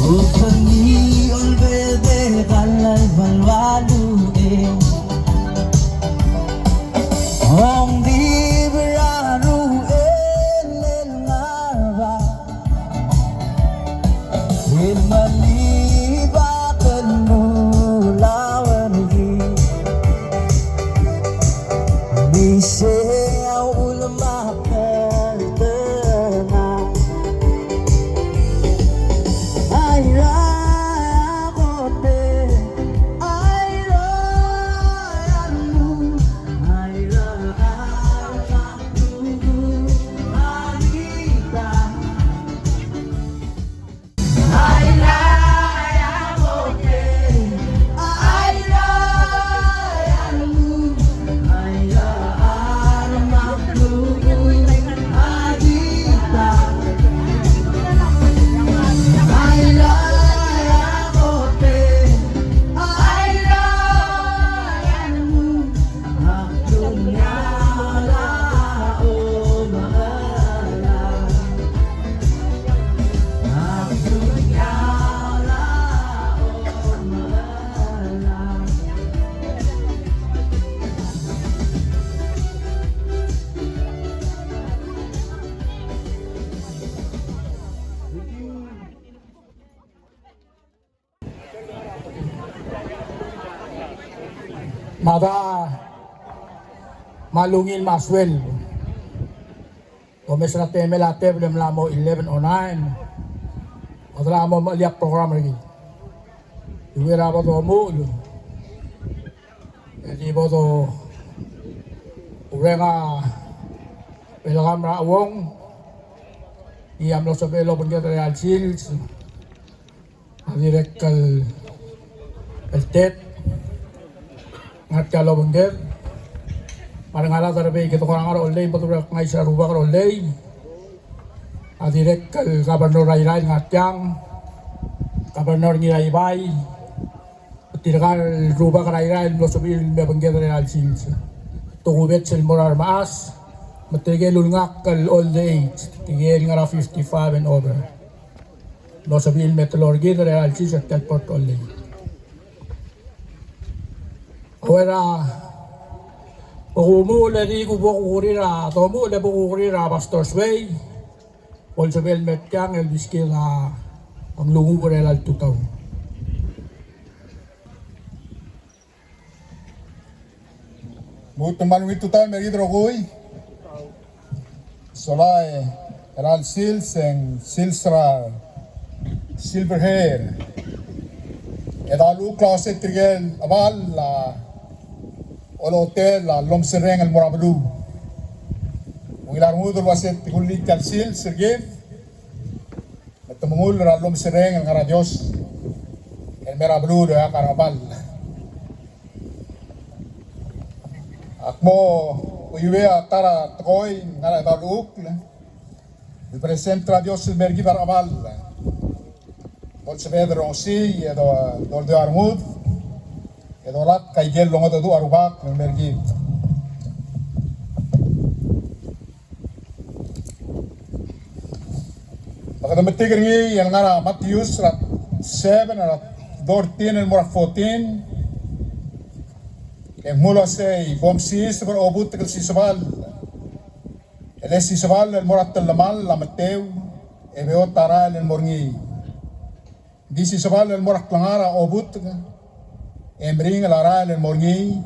Upani olvede kalay balwalude Ong di beraru elel ngarba Ilmali bakenu lawan gi Bise au ulama tertena Aira kote Aira anu Aira almatuhu Alita Aira kote Aira anu Aira almatuhu Alita Mada malungin maswel. Kami sa temelate belum lamo 1109. Atau lamo maliap program lagi. Juga rapat kamu lu. Jadi bodo urenga pelagam rawong. Iam lo sabelo pun kita real shields. Direct el tet. Ngat kalau bengkel, parang alat terbaik kita kurang ada oleh, betul betul ngai sarubah kalau oleh, adirek gubernur Rairai ngatjang, gubernur ngirai bay, tidak rubah Rairai lo sebil bengkel real sins, tunggu bet selmorar mas, metegel ulngak kal old age, tigel ngara 55 and over, lo sebil metallurgi real sins at port oleh. Wala Pagumula di ko po kukurira Tomu na po kukurira Pastor's Way Also Belmet Kang Elvis Kila Panglungo ko rin al tutaw Muito mal muito tal mergi drogoy Solay Ral Sils and Silsra Silver Hair Edalu klase trigel abal la Olo hotel la lom sereng el morablu Wilar mudul waset kulli kalsil sergif Matumungul la lom sereng el ngaradios El merablu do ya karabal Akmo uyuwe atara tokoy ngara daluk Vi presenta Dios el mergi barabalOl sebeder onsi edo de armud edo lat kaigel longo do arubak mergi Pagka metigir ngi yang ngara Matius rat 7 rat 14 and more 14 yang mula say bomsis ber obut kel sisbal ele sisbal el morat lamal la Mateo e veo tara el morngi di sisbal el morat klangara obut Emring lara el morngi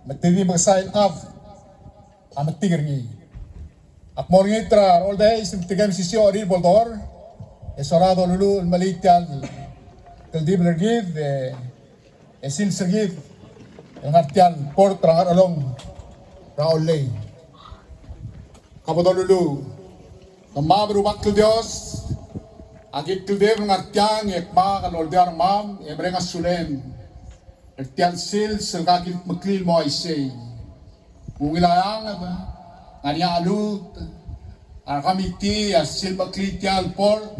metivi magsail av amatigir ngi ak morngi tra all days tigam sisio ri boldor esorado lulu el malital del dibler give esil sergiv el ngartial port trangar along raolay kapodol lulu kama berubah ke Dios agit ke Dev ngartiang ekma kalol diar mam emring asulen Tial sil selgagil maklil mo isay. Mungilayang ngania alut arkamiti sil maklil tial port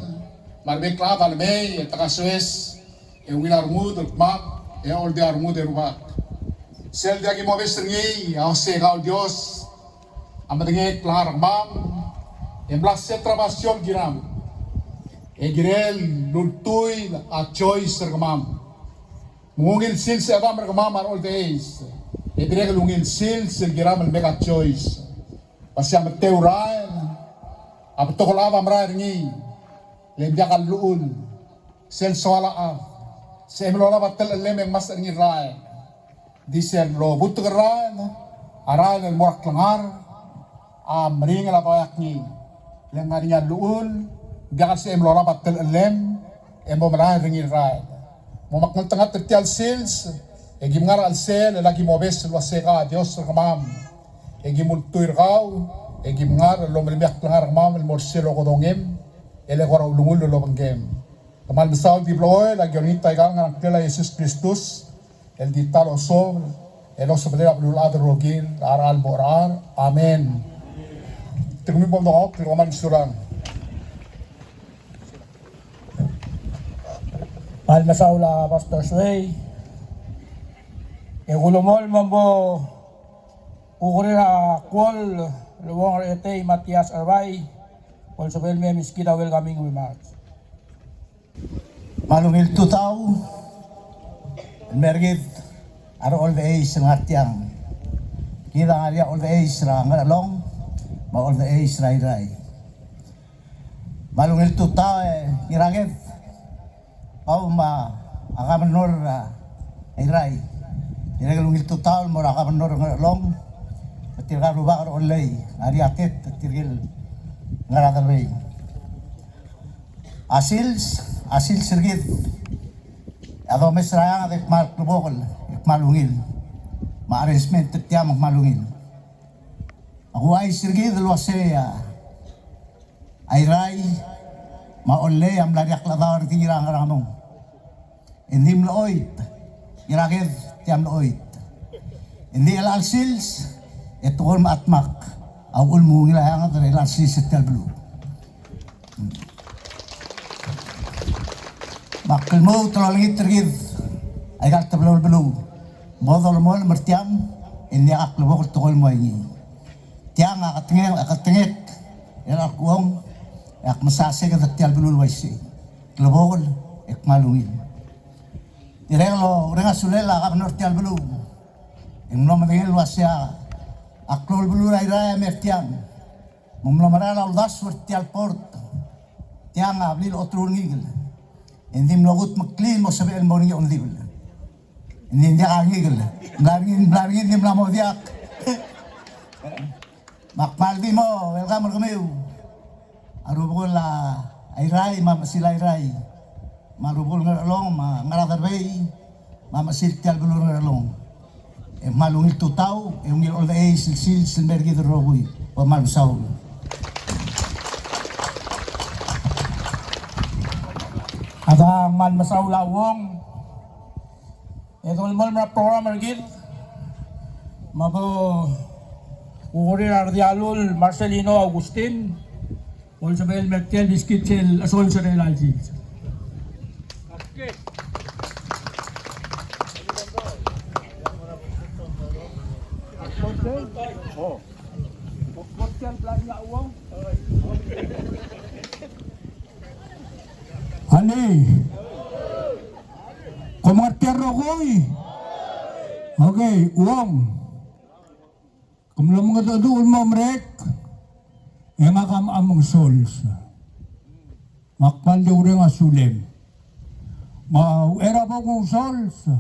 marbe klab alme taka Suez e wilar mud mak e ol de armud erubat. Sel diagi mo besrengi au se gal Dios amadenge klar mam e blas se trabacion giram. Egirel lultuy at choice regamam. Mungil sil sa abam regamam ar all the days. Egirel lungil sil giram al mega choice. Pasya mateuran. Apto ko labam ra ringi. Lebya kal luul. Sel swala af. Sa emlola batal lem mas ringi rai. Disel lo butu ran. Aral al morak langar. Ring la payak ni. Lengarinya luul. Biakal si emlora batal lem. Emo marah ringi rai. Mumaknal tengah tertial sils. Egi mengar al sel. Lagi mobes luaseka. Dios rekamam. Egi multuir kau. Egi mengar lo melihat langar rekamam. Morselo kodongem. Ele kora ulungul lo banggem. Kamal besar di bloy. Lagi onita ikan ngarang tela Yesus Kristus. El ditalo som. Elo sebenarnya belum ada rogil. Aral borar. Amen. Terima kasih banyak. Terima surang. Mahal na saula, Pastor Sway. E gulumol mambo ukurira kwol luwong ete Matias Arbay. Also well me miskita welcoming remarks. Malungil tutaw, mergit aro all the age ng atyang. Kita nga liya all the age ra nga long, ma all the age ray. Malungil tutaw iragit. Pau ma akamanor ay ray. Iragalungil tutaw mo akamanor nga long. Patirga ruba aro olay, ari atet patirgil ngaradalay. Asil sirgit. Ado mesraya nga ikmal klubokol, ikmalungil. Ma-arrangement tiya magmalungil. Ako ay sirgit luwasaya. Ay ray maolay am lariak ladawar tinirang ramong. Indim looit. Irakid tiyam looit. Indi al sils etukol maatmak. Aw ulmo ngilayang at al sils at kalblu. Makalmo trolangit tergid. Ay kaltablaw blu. Modol mo mertiam. Indi aklubok tukol mo ay tiyang akatingek. Yan akuong yak masase ka datial bulul waisi global ek malungil direlo renga sulela ka nortial bulu imno madingil wasya aklol bulu rai mertian mumlo marala uldas vertial port tiang ablil otro ngigel endim logut maklin mo sabi el morning on libel endim dia ngigel blargin dim la modiak makmaldi mo welcome kamiu arubol la ayray mamasil ayray marubol ngaralong ngaradarbay mamasil tial bulur ngaralong malungil tutaw ungil all the age silsil silmergi rogoy o malusaw Adang man masaw lawong. Ito mo na program ergid. Mabo ukurira ardialul Marcelino Agustin. Also well Mertel Diskitzel Asol Sarel Algis. Ani Komartero koy. Okay, uang. Kumula mga doon mo mrek. Yang akam among souls. Makpan di uri nga sulim. Era po kong souls.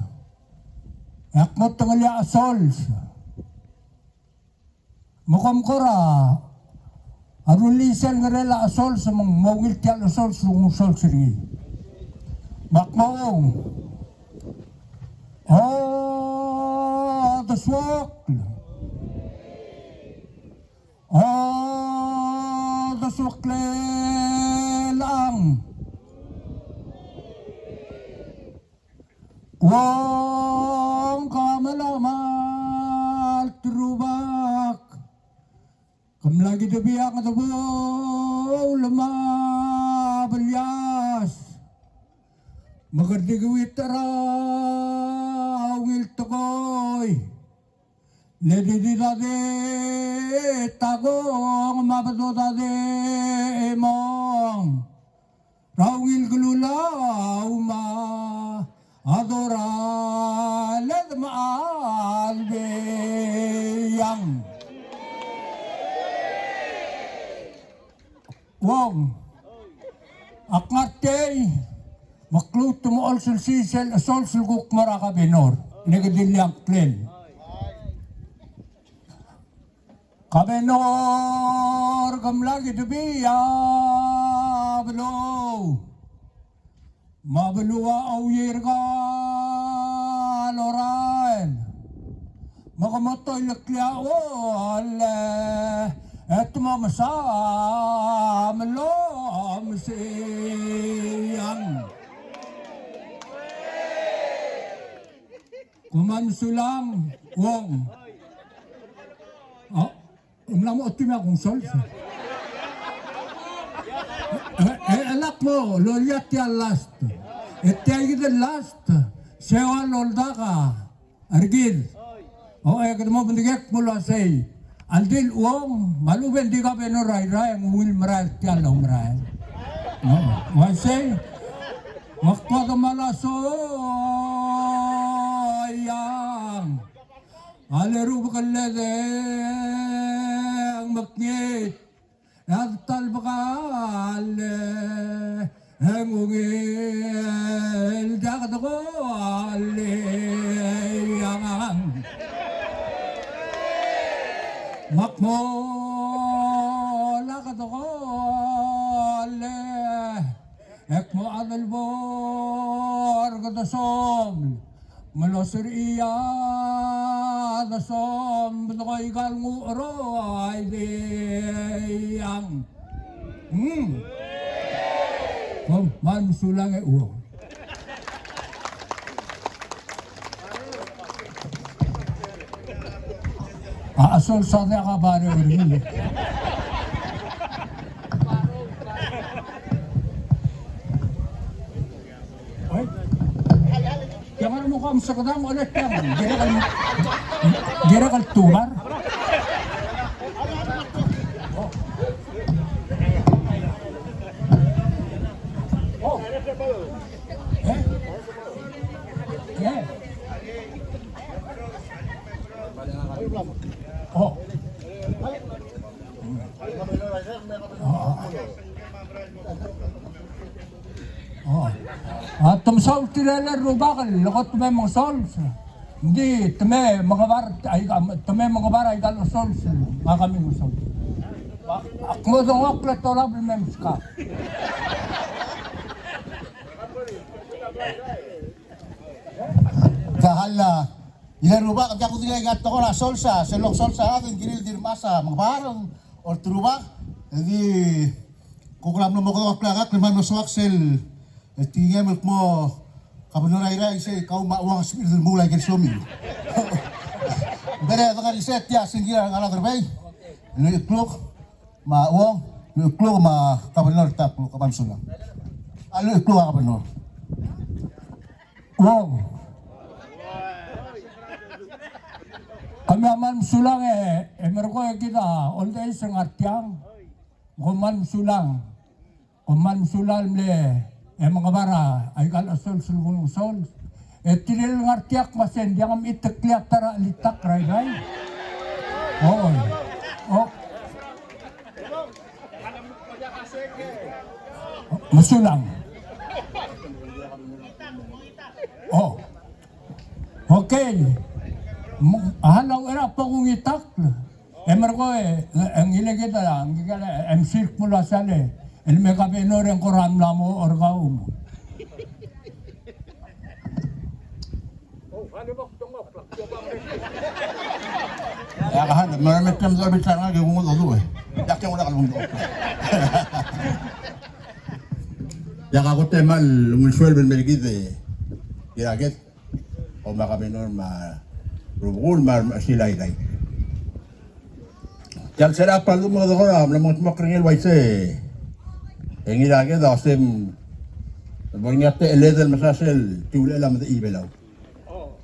Yakmot tangalya souls. Mukam kora. Arulisan nga rela souls. Mang mawil tiyal souls. Lung souls rin. Makmaong. The swak. Daswakle lang. Wong kamalamal trubak. Kamlagi dabiyak at abo lumabalias. Magardigawit taraw ngiltokoy. Ledi dade tagong mabado dade emong Raungil gulula uma adora led maalbe yang wong akngatay makluto mo also sisel asol sulguk maraka benor negadilyang klen kabenor gamlagi dubiya belo mabluwa awir ka loran makamotoy lakliya wala eto mamasam lo masiyang kumansulang wong mo otima kung solsa elak mo lolyat ya last etya last sewa lolda ka argil ekad mo bendigek mula say aldil uong maluben di ka benoray ray ang wil maral tiyan lang maral say waktu ka malaso ayang aleru bakalede ang maknyit nagtal bakal ang ungil dakat ako aliyang makmo lakat ako ekmo adalbor katasom malosir iya dasom beto ko igal nguro ay diyang man sulang uong asal sa ka bare rin jangan mo kam sa kadang ulit yan gira kal tumar Tumsaw tirala rubakal lakot may mga sols hindi tame mga bar ay gal sols mga kami mga sols akmo dong akla tola bimem ska kahala ilan rubak at ako tingay gato ko na solsa selok solsa akin kinil din masa mga barang or trubak hindi kukulam na mo ko akla kliman mo suaksel tinggal mo kabenaran ira isi kau mawang spirit mulai kersumi. Bere dengan iset ya singgira ngala terbay. Lu ikluk mawang lu ikluk ma kabenar tak lu kapan sulang. Lu ikluk kabenar. Wow. Kami aman sulang merko kita all day sengartiang. Kuman sulang le mga bara ay kal asol sulgong sol tinil ngartiak masen diang itekliat tara litak ray masulang okay halaw era pangungitak merko ang ilagay ang sirk mula sale el me kabenor yang koram lamo orgaum ya kahan marami tem sa bicara nga kung ulo yak yang udah kalung ya kako temal musuel ben melgide iraget o makabenor ma rubul mar silay lay yang serap palu mo do koram lamot makringel waise Engi lagi dah sem, banyak te eleden masasel tiul elam te ibelau.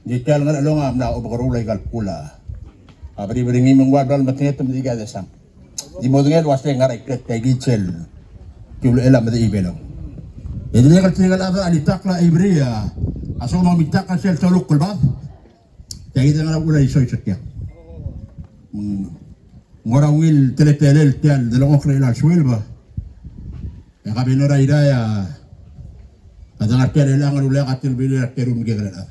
Jika ngan along am na obakarulay kalpula. Abri beringi mengwadal matnya tem tiga desam. Di modengel waste ngarai kret kay gicel tiul elam te ibelau. Jadi kan tinggal ada alitakla ibria. Asal mau minta kan sel toluk kulbab. Jadi kita ngala iso isokya. Ngora wil teletelel tial dalong okre ila swil ba. Ya kabinora idaya. Kadang arkel ilang ulah katil bilir kerum gegala.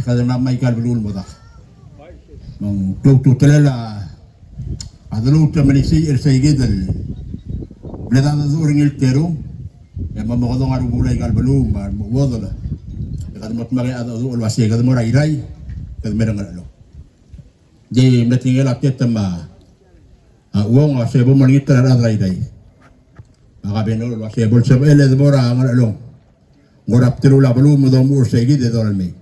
Kadang namai kal belul modak. Mang tu telela. Adalu temenisi irsaigidal. Belada zuring il kerum. Ya mamakadong aru bulay kal belum ba wodala. Kadang matmari ada zul wasi kadang mora irai. Kadang merang ngalo. Di metinggal aket tama. Uang sebo mangitra ada irai. Akabenol wasi bol sebo ele mora ngalo. Ngorap tirula belum mo mur segi de dormi.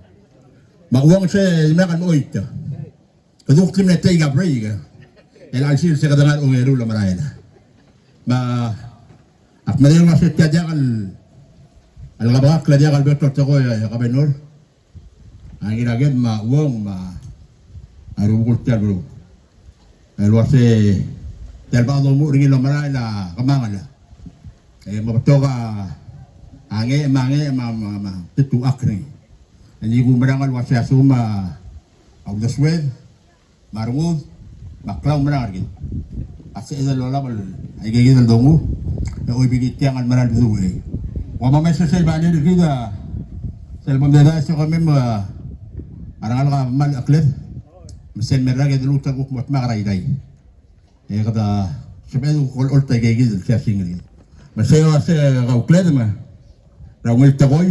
Ma uang se makan oita. Kaduk tim na taiga braiga. El alsil se kadang ungeru la marayna. Ma akmadil masih tiada al gabak la dia al betul toko ya kabenol. Agir ma uang ma arugul tiar bro. El wasi tiar ba mo ringin la marayna kamangala. Mabatoka ange ma titu akni. Hindi gumarangal wasi asuma au daswed marungud maklaw marangal gid. Asa ida lola bal ay gigid al dongu. Na oy bigit tiangan maral duwe. Wa mamesa sa bani kita. Selbam dada sa kami ma arangal ka mal aklet. Mesen merag id luta ko mot makarayday. Kada sabedo kol ulta gigid sa singri. Masayo sa kauklet ma. Rawil takoy.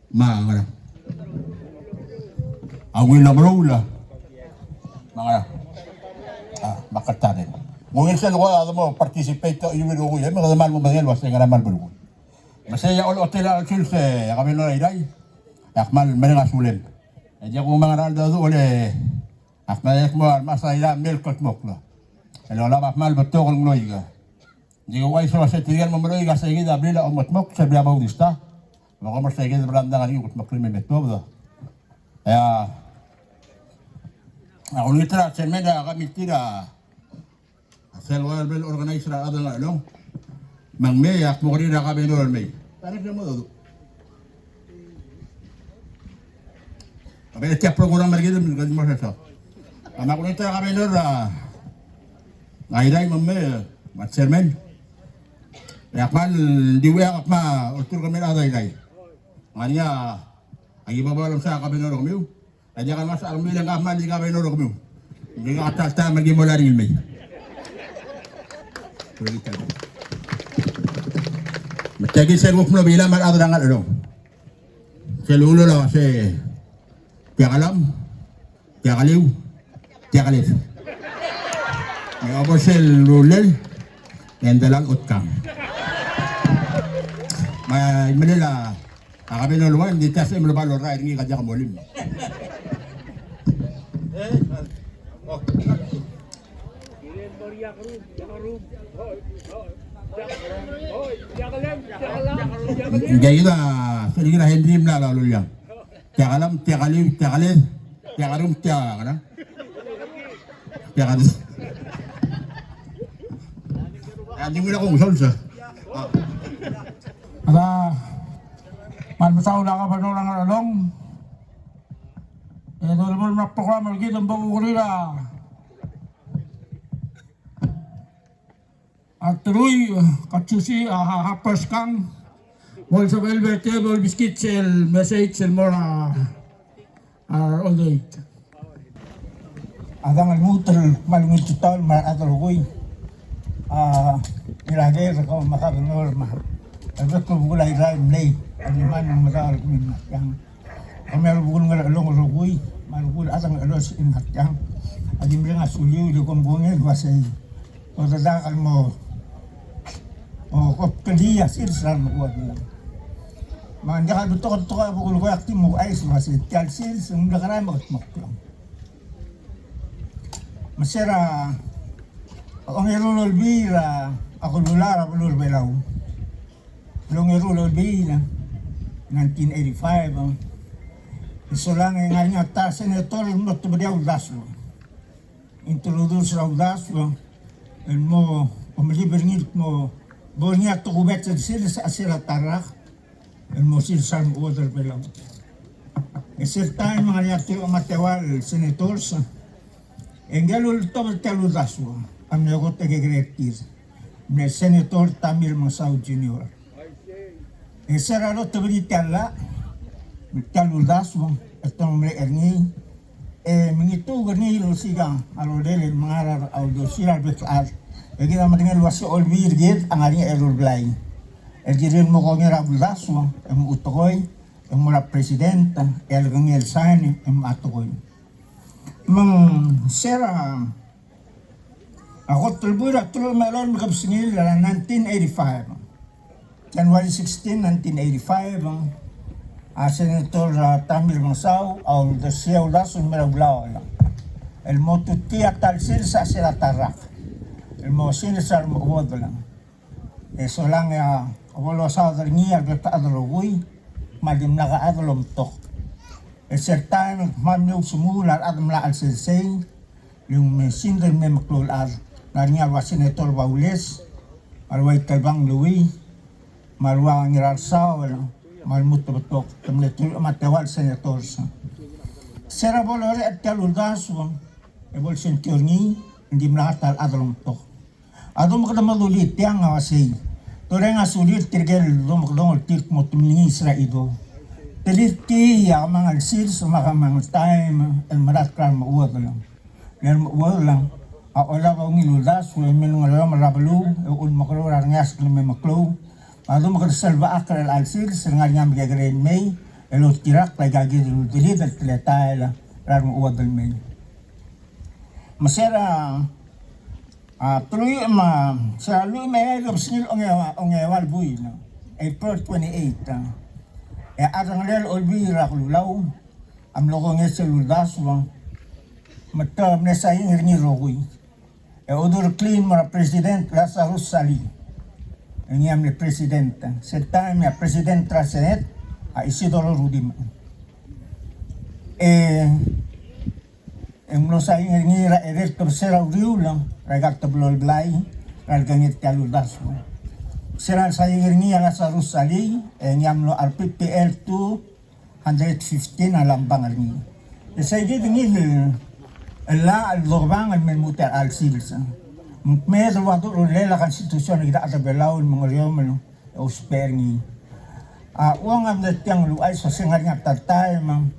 Mga awil na marula mga makatarin ngunit sa lugar mo participate to yung lugar yan mga naman mo mga luwas nga naman bulungan masaya all hotel al chilse kami no iday akmal mga sulen jadi kung mga raldo do ole akmal mo masaya milk at mokla ano la akmal beto kung noiga jadi ko ay so sa tiyan mo noiga sa igid abril o motmok sa biya bautista. Maka mas saya kira beranda kan ikut maklim betul betul. Ya, aku litra semeda kami tidak. Asal wal bel organizer ada nggak dong? Mang me ya mau kiri kami dulu me. Tarik semua tu. Tapi setiap program mereka itu menjadi macam. Anak aku litra kami dulu lah. Ngairai mamme macam men. Ya kan diwa apa? Ultur kami ada ini. Nganya, ang ibabalam sa kabinoro kami. Kaya kan mas alam bilang kahman di kabinoro kami. Hindi ka atas maging mula rin may. Matagi sa roof no bilang marado ng ano. Sa lulo lang kasi tiyak alam, tiyak aliw, tiyak alif. May opposel rulel, and dalang utkam. May Manila. Kami nuluan, di tas yung malabalo rin, hindi ka dyan kamulim. Hindi kita, hindi kita hendrim na lalo yan. Tiyak alam, tiyak aliw, tiyak alin, tiyak arum, tiyak ano? Tiyak ano? Hindi mo na kong salsa. Man masaw na ka pa nung along. Ito naman na program lagi ng bagong at tuloy katsusi hapas kang wal sa velvet table biscuit sel message sel mora all day. Adang almutal malungit tutal atalogoy. Ilagay ko makaganor ma. Pero ko bulay ray mlay. Ano man ang magal min yang. Kami alugul nga along rogoy. Malugul atang alos in hatyang. Adim ring asuliw di kong bungil wasay. O dadakal mo. O kopkaliya silsran mo kuwag lang. Mga ka duto ka bukul ko akti mo ayos wasay. Tiyal sils ang nakaray makatmak lang. Masira. Ang irulolbira ako lulara bulur belaw. Long irulolbira 1985. Iso lang nga nga ta senator mo to badi audaslo. Introduce audaslo el mo Pemilih mo bornya tu kubet sir asira tarak el mosil sam water belau. Serta mga yati matewal senators engelul tom telu dasu am yogot tegegretir ne senator Tamir Masau Junior. Esera lo tebritalla telu dasu atong me erni mengitu gerni lo sigang alo dele mangarar audio sirar betal. Lagi nama dengan luas olbir gid ang aring error blay. Ergirin mo kong irabulaso, ang utokoy, ang mula presidenta, elgang elsani, ang atokoy. Mang sera, ako tulbura tuloy melon magkapsingil na 1985. January 16, 1985, Senator Tamir Masau, ang dasiyaw lason merablaw lang. El motutia talsil sa sila tarak. El mo sinisar mo uwag lang. So lang walo sa niya gata adalogoy madim naka adalom tok. Sertan mamyo sumular adam la al sensei yung mesindel me maklol ar na niya wa senator Baules marway talbang Louis marwa ngirarsa wala malmut betok temletul matawal senators. Sera bolore at kaluldas ebol sentiorni hindi mlahatal adalom tok. Ado makadamalulit yang awasi. Tore nga sulit tirgel dumakdong tirk mo tumilingi Israel. Teliti ya mga sils mga time el marat kran mauwag lang. Yan mauwag lang. Wala ba ngiludas wala minung marabalu ul makro rangas kung may maklo. Ado makadasalba akal al sils nga niya magagren may elo tirak lagagi dilit at tiletay rar mauwag may. Masera tuloy sa luy may lobsnil ongewal buy no April 28 arang lel olbi raklulaw am logo nge seludas wang matam ne sa ingirni rogoy odor clean mara president Lazarus Sali ngiyam le president setang ya president tra senet Isidoro Rudim mlo sa ingirni ra erector sera uriu lang ragat tablol blay ralgangit kaludas mo sira sa ingirni Lazarus Sali ngiyam lo RPPL 215 alambang arni sa igi dingil la al lorbang al memutar al silsa medro wado lela konstitusyon kita ada belaw mga riyom usperni uang am datang luay sa singar nga tatay mang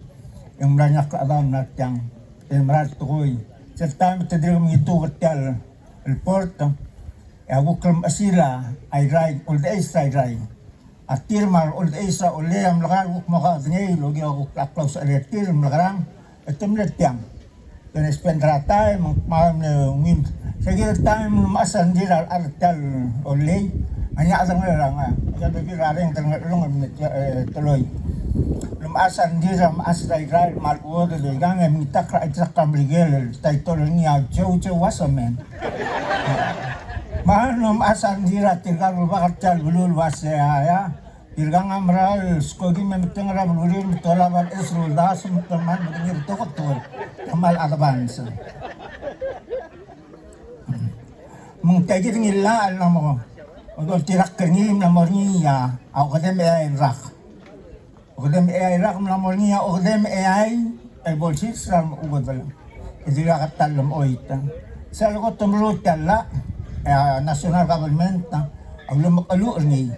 yung banyak kaadam natang marat tukoy serta matadiri mengito katal el porto wuklam asila ay ride old age ride atir mar old age sa ole am lakar wuk maka ngey logi ako aklaw sa atir makarang etum letiang dan spend rata mam ne ngin sige time masan dira artal ole anya adang lang ada bi raring terngalung tuloy lumasan dira maasay rai malwo de gang minta kra itsak kamrigel title niya Jojo Wasamen mahal lumasan dira tirgal bakat chal bulul wasya ya tirgang amral skogi memiteng ra bulul tola bal esrul das teman begir tokot kamal advance mung tagi ngilla al namo odol tirak kengim na morniya au kadem ay rak Okdem AI rak mlamol niya okdem AI ay bolsit ram ugodal. Idira katalam oita. Sa lugot tumrut kala national government ang lumakalu ni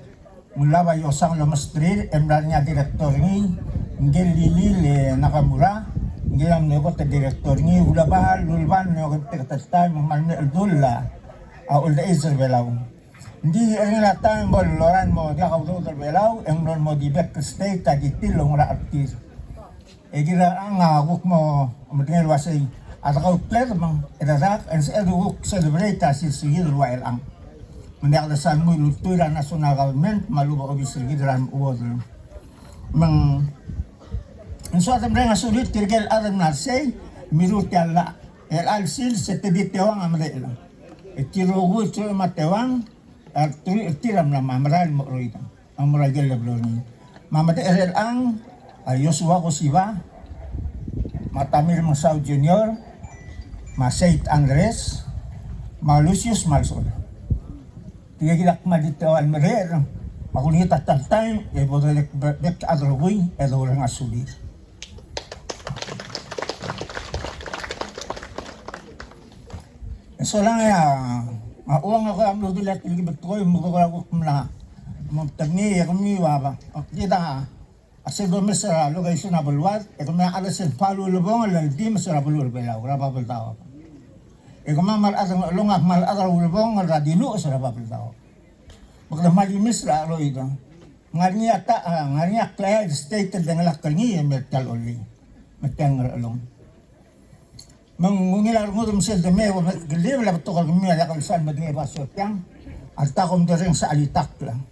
mula ba yosang lumastrir emral niya direktor ni ngel lili nakamura ngel ang negot direktor ni ulabal lulban no katatay mamalme aldulla ulda Israel Hindi rin natang mo loran mo dia kau tu terbelaw yang non mo di back state tadi tilong ra artis. Kira ang wuk mo mendengar wasai atau kau player mang edarak and sa wuk celebrate si sigil royal ang. Mendak dasan mo luturan national government maluba obi sigil ran uod. Mang so atam ren asulit tirgel adam nasay mirut yalla el alsil seteditewang amrela. Etirogu tu matewang tiram na mamaral mo roita ang maragel na bloni mamate erel ang Joshua Cosiba Matamir Masau Junior Masait Andres Lucius Malsol tiga gidak madito al merer makunita time e bodo dek adrogui e do orang asuli so lang ya uang ako am lo dilat lagi betul mo ko ako kumla mo tagni kami waba kita asal do mesra lo guys na balwat e kami ala sen palu lubong la di mesra balur bela ora babel taw e kami mal adang longak mal adang lubong la dinu sa babel taw magla mali mesra lo ito ngarinya klay state dengan lakalni metal oli metang along mengilar mo dum sel de me wa gele la to kami ala kal san madinga baso yang alta kom dereng sa alitak lang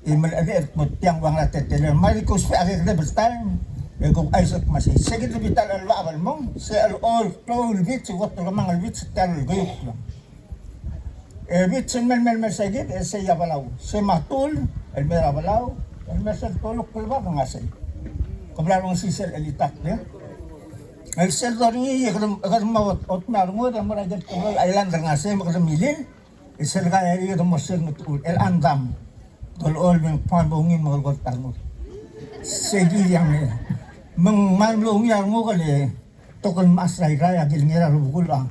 imal ade mo tiang wang la tetele mali ko sa ade de time e ko ay sa mas sige de vital al babal mo se al all flow bit wat ko mang al bit tal gayuk lang e bit sen mel sige e se ya balaw se matul el mera balaw el mesel tolok kulba ngasay koblaro si sel alitak de el sel dorni agar mawat ot marmo da maragat ko island ngasay makamilin el sel kaya ri do mosel mutul el andam tol all meng pambungin magagot tarmo segi yang meng malung yang mo kale tokon masray raya gilngira rubul ang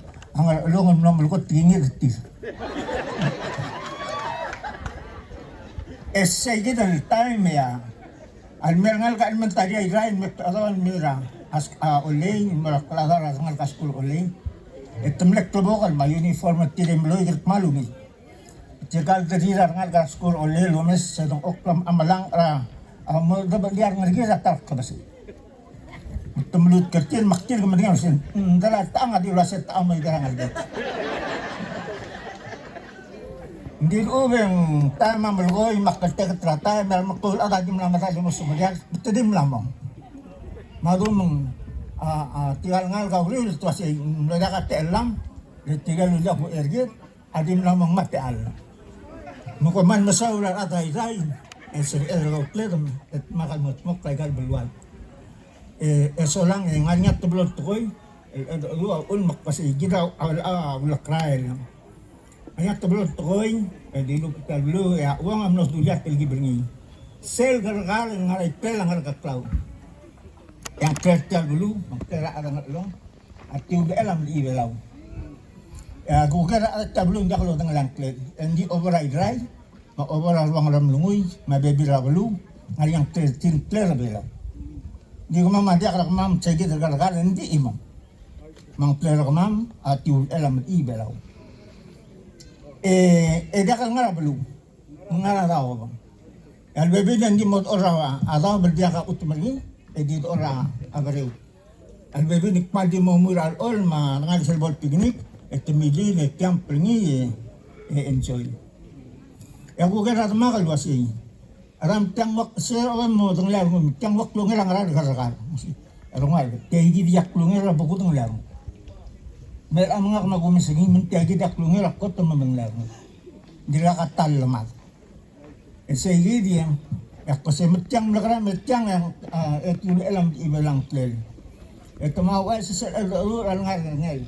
longan nomor ko tingir ti segi del time ya al merangal ka inventaria irain met awan mira as oleng maraklagar ngal kaskul oleng etemlek tobokal ma uniform tirim loy malungi Jekal terira ngal kaskul oleng lumes sedang oklam amalang ra mo dapat liar ngergi ratar kabasi temlut kertil maktil kemudian sen dala tanga di laset amai garangal det Hindi ubeng tama malgoy makarte trata mer makul ada jumlah mata jumlah sumber betedim lamong madum tigal ngal ka uri tu asi melaga kate elam tigal lu jabu ergit adim lamong mate al muko man masawla ada irai esir ergo kledum et makal mok kaigal belwal eso lang nganyat tebelot koy lu ul makpasi gidaw ulakray Ayat tebelot tokoy, di lupa dulu ya uang amnos dilihat lagi berngi. Sel gargal ngarai pel ngar kaklau. Yang kerja dulu, makera ada ngalong, ati udah elam di belau. Ya gukera ada tablu ndak lo tengah langklet. Endi override dry, ma override ruang ram lunguy, ma bebi rabelu, ngal yang tin clear belau. Di kuma mandi akak mam cegi gargal endi imam. Mang clear kamam ati udah elam di belau. Dakal ngara belum ngara daw bang al bebe dan di mod ora ada berdia ka utmani di ora abareu al bebe ni padi mo mural all ma ngal selbol picnic mili ne camp ni enjoy ya ko gara ma kal wasi aram tangwak sir awan mo tong lar mo tangwak lo ngelang ra gara arungal kay di yak lo ngera buku tong lar Mer ang mga magumisingin mintiagi daklungi rakot ang mamanglarong. Dila katal lamat. Sige diyan. Kasi metyang yang etul elam ibalang tlel. Ito mawai sa alur al ngal.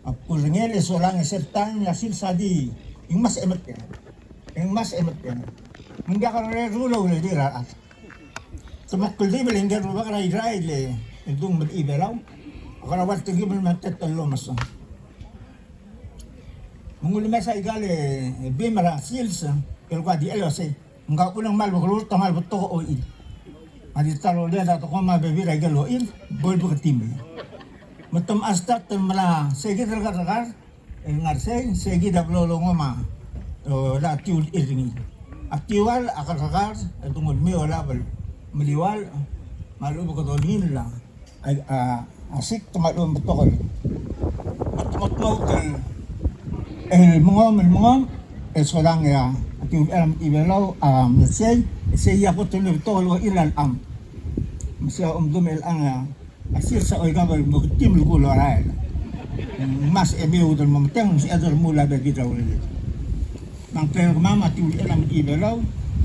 Apur ngel solang sertan yasil sadi. Yung mas emet yan. Hindi ka rin rulo ulit dira. Tumakul di balinggar mo ba ka rai le. Itong mag-ibalaw. Kalau waktu itu belum terlalu masuk. Mengulur masa igale bimara silsa kalau kau di LOC enggak pulang mal berkeluar tamal betul oil. Adi taruh dia datang koma bebi ragal oil boleh berketim. Matam astak temala segi terkadang ngarse segi dah belum ngoma. Dah tiul ini. Aktiwal akar tunggu miola bel meliwal malu berkedonin lah. Asik tumalun betul. Matmot el mongom solang ya ati alam ibelaw mesay ya ko tuloy betul ilan mesay dum el ang asir sa oy gabal mo tim lu lo rai mas ebeu dal mamtang si ador mula bagi daw mang player mama ati alam ibelaw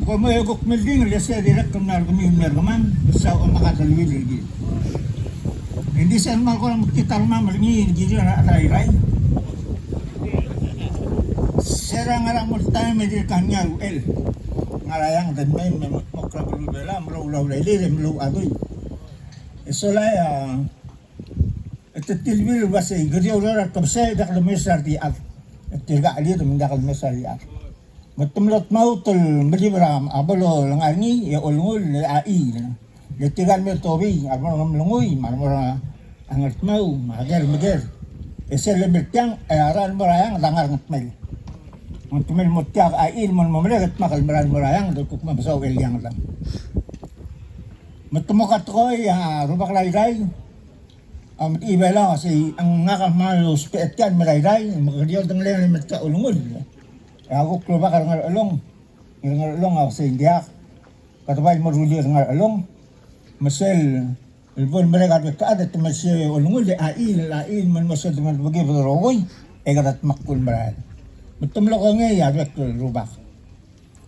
ko mo ko melding le sa direct kamnar kami mergaman sa o makadalwi lagi Hindi sa mga ko kita naman malingi gini rai Masera nga mo tayo medyo kanya uel. Ngarayang dan main mokra bela mlo lele mlo adoy. Isolay ito tilbil basi gadiyo ra tabsay dak mesar di at tilga ali dum dak mesar di at. Matumlot mautul melibram abalo langani ya ulngul ai. Ya tigal me tobi abalo ngamlungoy marmora angat mau mager. Esel lebetang aran marayang dangar ngatmel. Ngatmel mutiak ai mon mamregat makal maran marayang dukuk mabasaw yang lang. Matumukat ko ya rubak layray. Iba lang kasi ang ngakamalos peet yan malayray. Magkadiyo tang lang met ka ulungod. Ako rubak ngar along. Ngar along ako sa India. Katubay maruli ngar along. Masel Ilbon mereka ada keadat masih ulungul de lain man masih dengan bagi berogoy egarat makul beral. Betul lo konge ya dek rubak.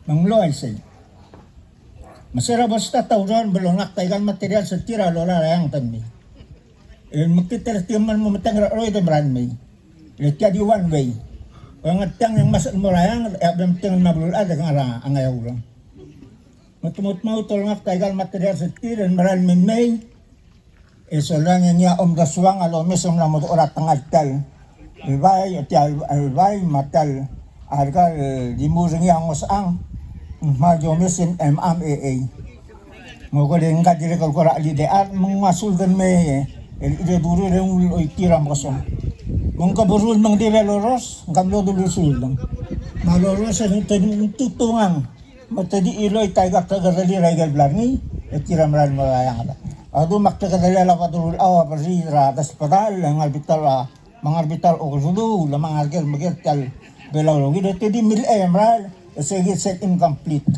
Manglo ay say. Masira basta tawran belongak taigan material setira lola yang tanmi. Makita timan mo matang roy de brand may. Lekya di one way. Ang atang yang masuk molayang abam tang mablul ada ngara angayaw lang. Matumut mau tolongak taigan material setira brand may. Eso lang niya daswang alomis ang namot orat tangadtal. Albay matal argal limuring yang osang majomisin MMAA. Mo ko din kadire ko ra lideat mong masuldan me ide duro ren uloy tiram kaso. Mong kaburul mang develoros gamlo dulusul lang. Maloros ang tutungang matadi iloy tayga kagarali regal blarni tiram ran malayang. Ado maktakadala patulul awa pasidra tas padal ang arbital o kusudu la mga argel magirtal belaw lo gido tedi mil emral sige set incomplete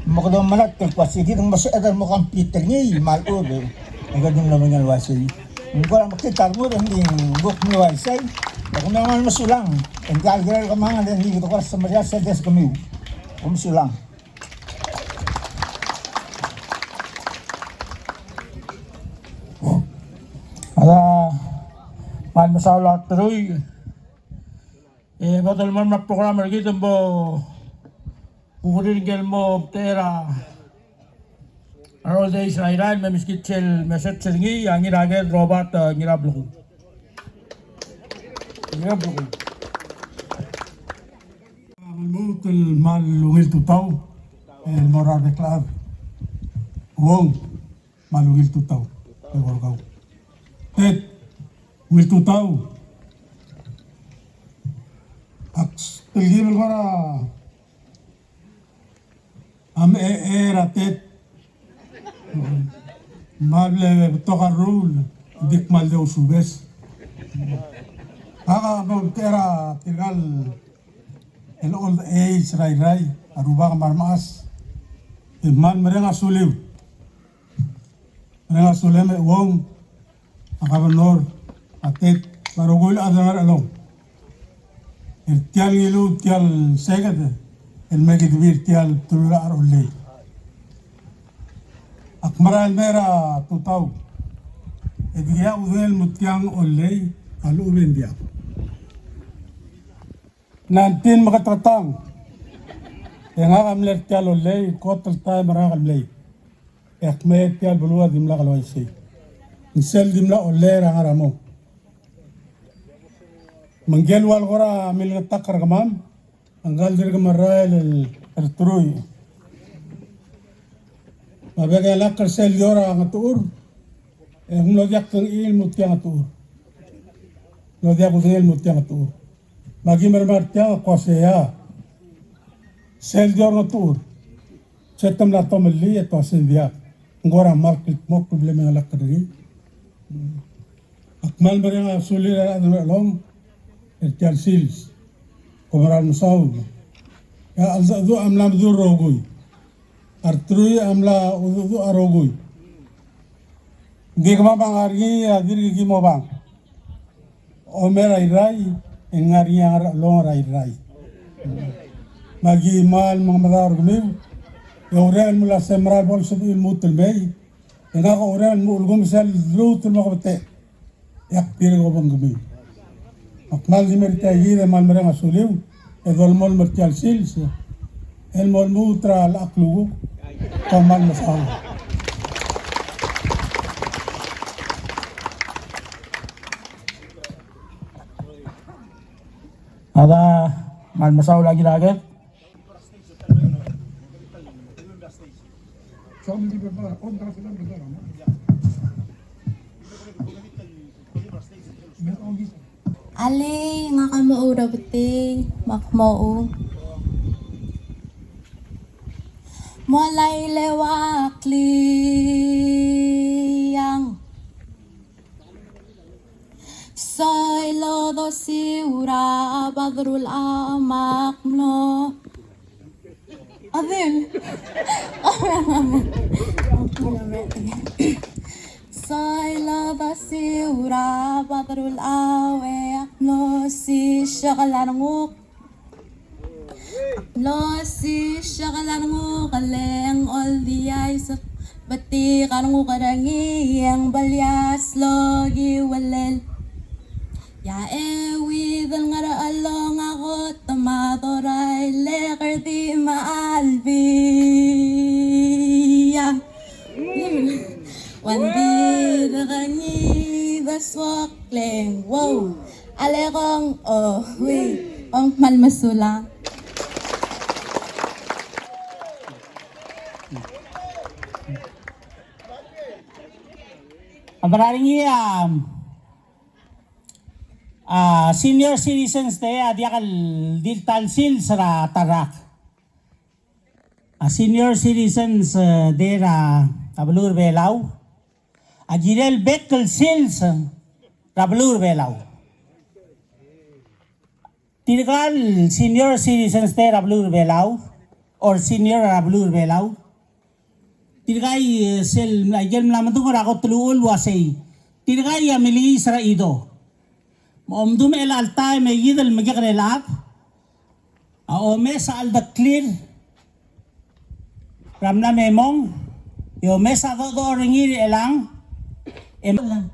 makdo manat kel pasigi ng masadar mo complete ngi mal obe ngadum la mga wasi ngora makitar mo hindi buk ni wasay kung naman masulang ang galgal ka mga hindi ko sa Maria sa des kami masulang. Ada mal masalah teruy. Batal man program lagi tembo ukurin gel mo tera. Aro de Israel me miskit chel meset chengi yang irage robot ngirablu. Mutul mal lungil tutau el morar de club. Wong mal lungil tutau. Kau. Wil tutau aks tilgi melgora am era tet mable toka rule dik mal de usubes era tirgal el old age rai aruba marmas man merenga suliu me wong Gobernador atet barogol adamar along. El tial gilu tial segad el megidvir tial tulula arolay. Akmara mera tutau. Edgiya udel mutiang olay alu bendia. Nantin makatratang. Yang amler tial olay kotal tay marakal lay. Ekme tial bulwa dimla kalway say. Misal dimla olera haramo. Manggel wal gora mil takar kamam. Anggal dir kamaral el truy. Mabega lakar sel yora ngatur. Hum diak tang il mutiang ngatur. Lo diak udel mutiang ngatur. Magi mermar tiang kosea. Sel yor ngatur. Setam la tomeli eto sendia. Ngora market mok problema lakar ri. Akmal mereka sulit ada long ertial sils komaran musau ya alzadu amla mdur rogui artrui amla udu arogui gigma bangargi adir gigi mobang omer airai engari ar long rai magi mal mamadar gumi yauran mula semral bol subil mutul bay Ina ko orang mulgum sel lut no kote yak pir go bangumi akmal di merita yire mal mereng asuliu Edolmol Martial Sils, El Molmutra al Aklugu, Kamal Masao. Ada Malmasao lagi. Ali nga kamoo daw beti makmoo. Mulai lewat liang soy lodo siura badrul amakno adil soy lodo siura badrul amakno si shagalanuk lo si shagalanuk kaleng all the eyes bati kanungu karangi yang balyas logi walel ya ewi dal ngara along ako tamadoray lekar di maalbi wandi dakangi daswakleng wow alekong oh wi ang malmasulang. Maraming senior citizens tayo adiakal diltalsil sa tarak. Senior citizens dera Rabalur Belaw. Agirel Bekel Sils Rabalur Belaw. Tirgal senior citizens tayo Rabalur Belaw or senior Rabalur Belaw. Tirgay sel agel naman tu ako tuluol wasay. Tirgay amili sara ido. Omdum el alta me yidel magyakrelap. Ome sa alda clear. Ramna memong. Yo mesa do ringir elang. Eman.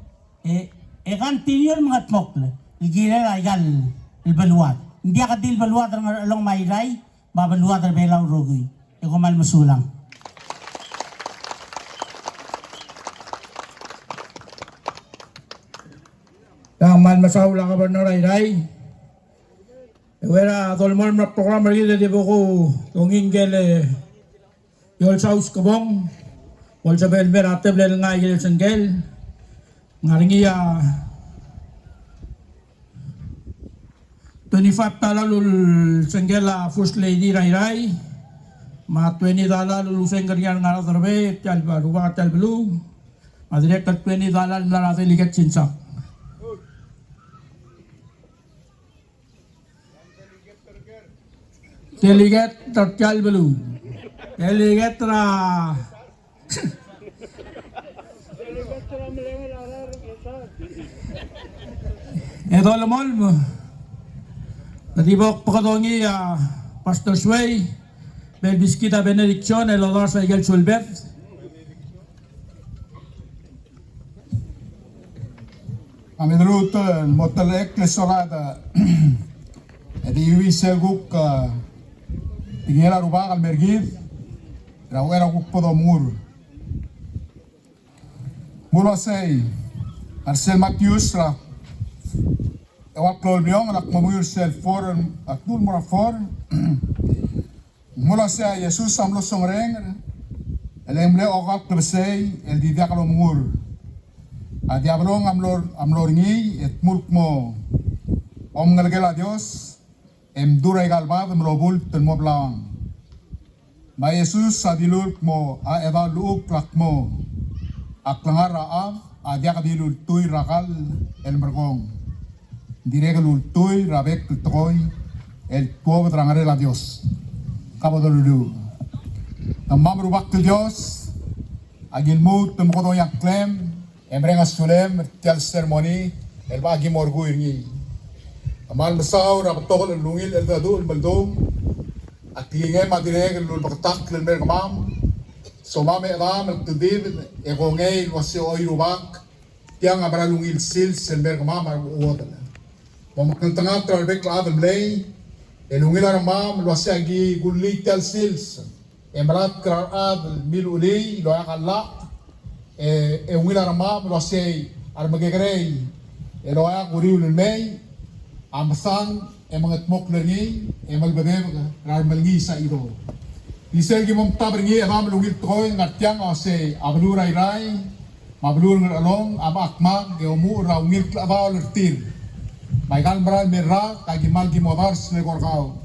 Ekan tinyor mga tmokle. Igire agal ilbaluat. Hindi ka dil baluat along mayray. Babaluat ar belaw rogoy. Eko mal masulang. Yang Malmasao lang kabar na ray. Wera tolmol na program lagi di buku tungingel yol saus kabong. Wal sa belmer ateb lel nga yel senggel. Ngaringi 25 talalul senggela first lady ray. Ma 20 talalul sengger yang ngarat terbe tal baru tal belum. Ma direct 20 talal na natin ligat sinsak. Delegat tercal belum. Delegat ra. Ito lamol mo. Natibok pagkatongi Pastor Sway. Belbiskita benediksyon. Elodor sa Igel Sulbet. Kami nalutan, motel eklesorada. Edi iwi seguk tingela ruba kal mergid. Rawera kupodo mur. Mula say Marcel Matius ra ewak klolbiong rak mamuyur sel for aktul mura for. Mula say Jesus amlo songreng elemle okak klebsay el didia kalo mur. Adiablong amlor ngi et mulk mo om ngalgela Dios em duray galbad mrobul ten mo blang. Ma Jesus adilul mo a eda luuk lak mo aklangar raaf adia kadilul tuy rakal el mergong. Diregalul tuy rabek toy el pueblo trangare la Dios. Cabo dulu. Tamam rubak ke Dios agilmu temokodo yang klem emrenga sulem tial sermoni el bagi morgu irngi. Amal masaw rapatokol el lungil el dadu el maldom at tingay madireg el lulbaktak el mergamam so mame ram el tudib e gongay wasi oy rubak tiang abra lungil sils el mergamam ar uodal. Mamakantanga tralbek la adal mlay Elungila ramam luasya gi gulit tel sils. Emrat karaad mil uli loya kala. Elungila ramam luasya armagegrey. Eloya guri ulun may. Amsan emangat mok lerni emalbebe rarmalgi sa iro. Isel gi mom tabringi amam lungil toy ngatyang ose abluray ray. Mablur ng along ama akmag geomu raungil klabaw lertir. May kalmaral merra kagimal gimawars na korkaw.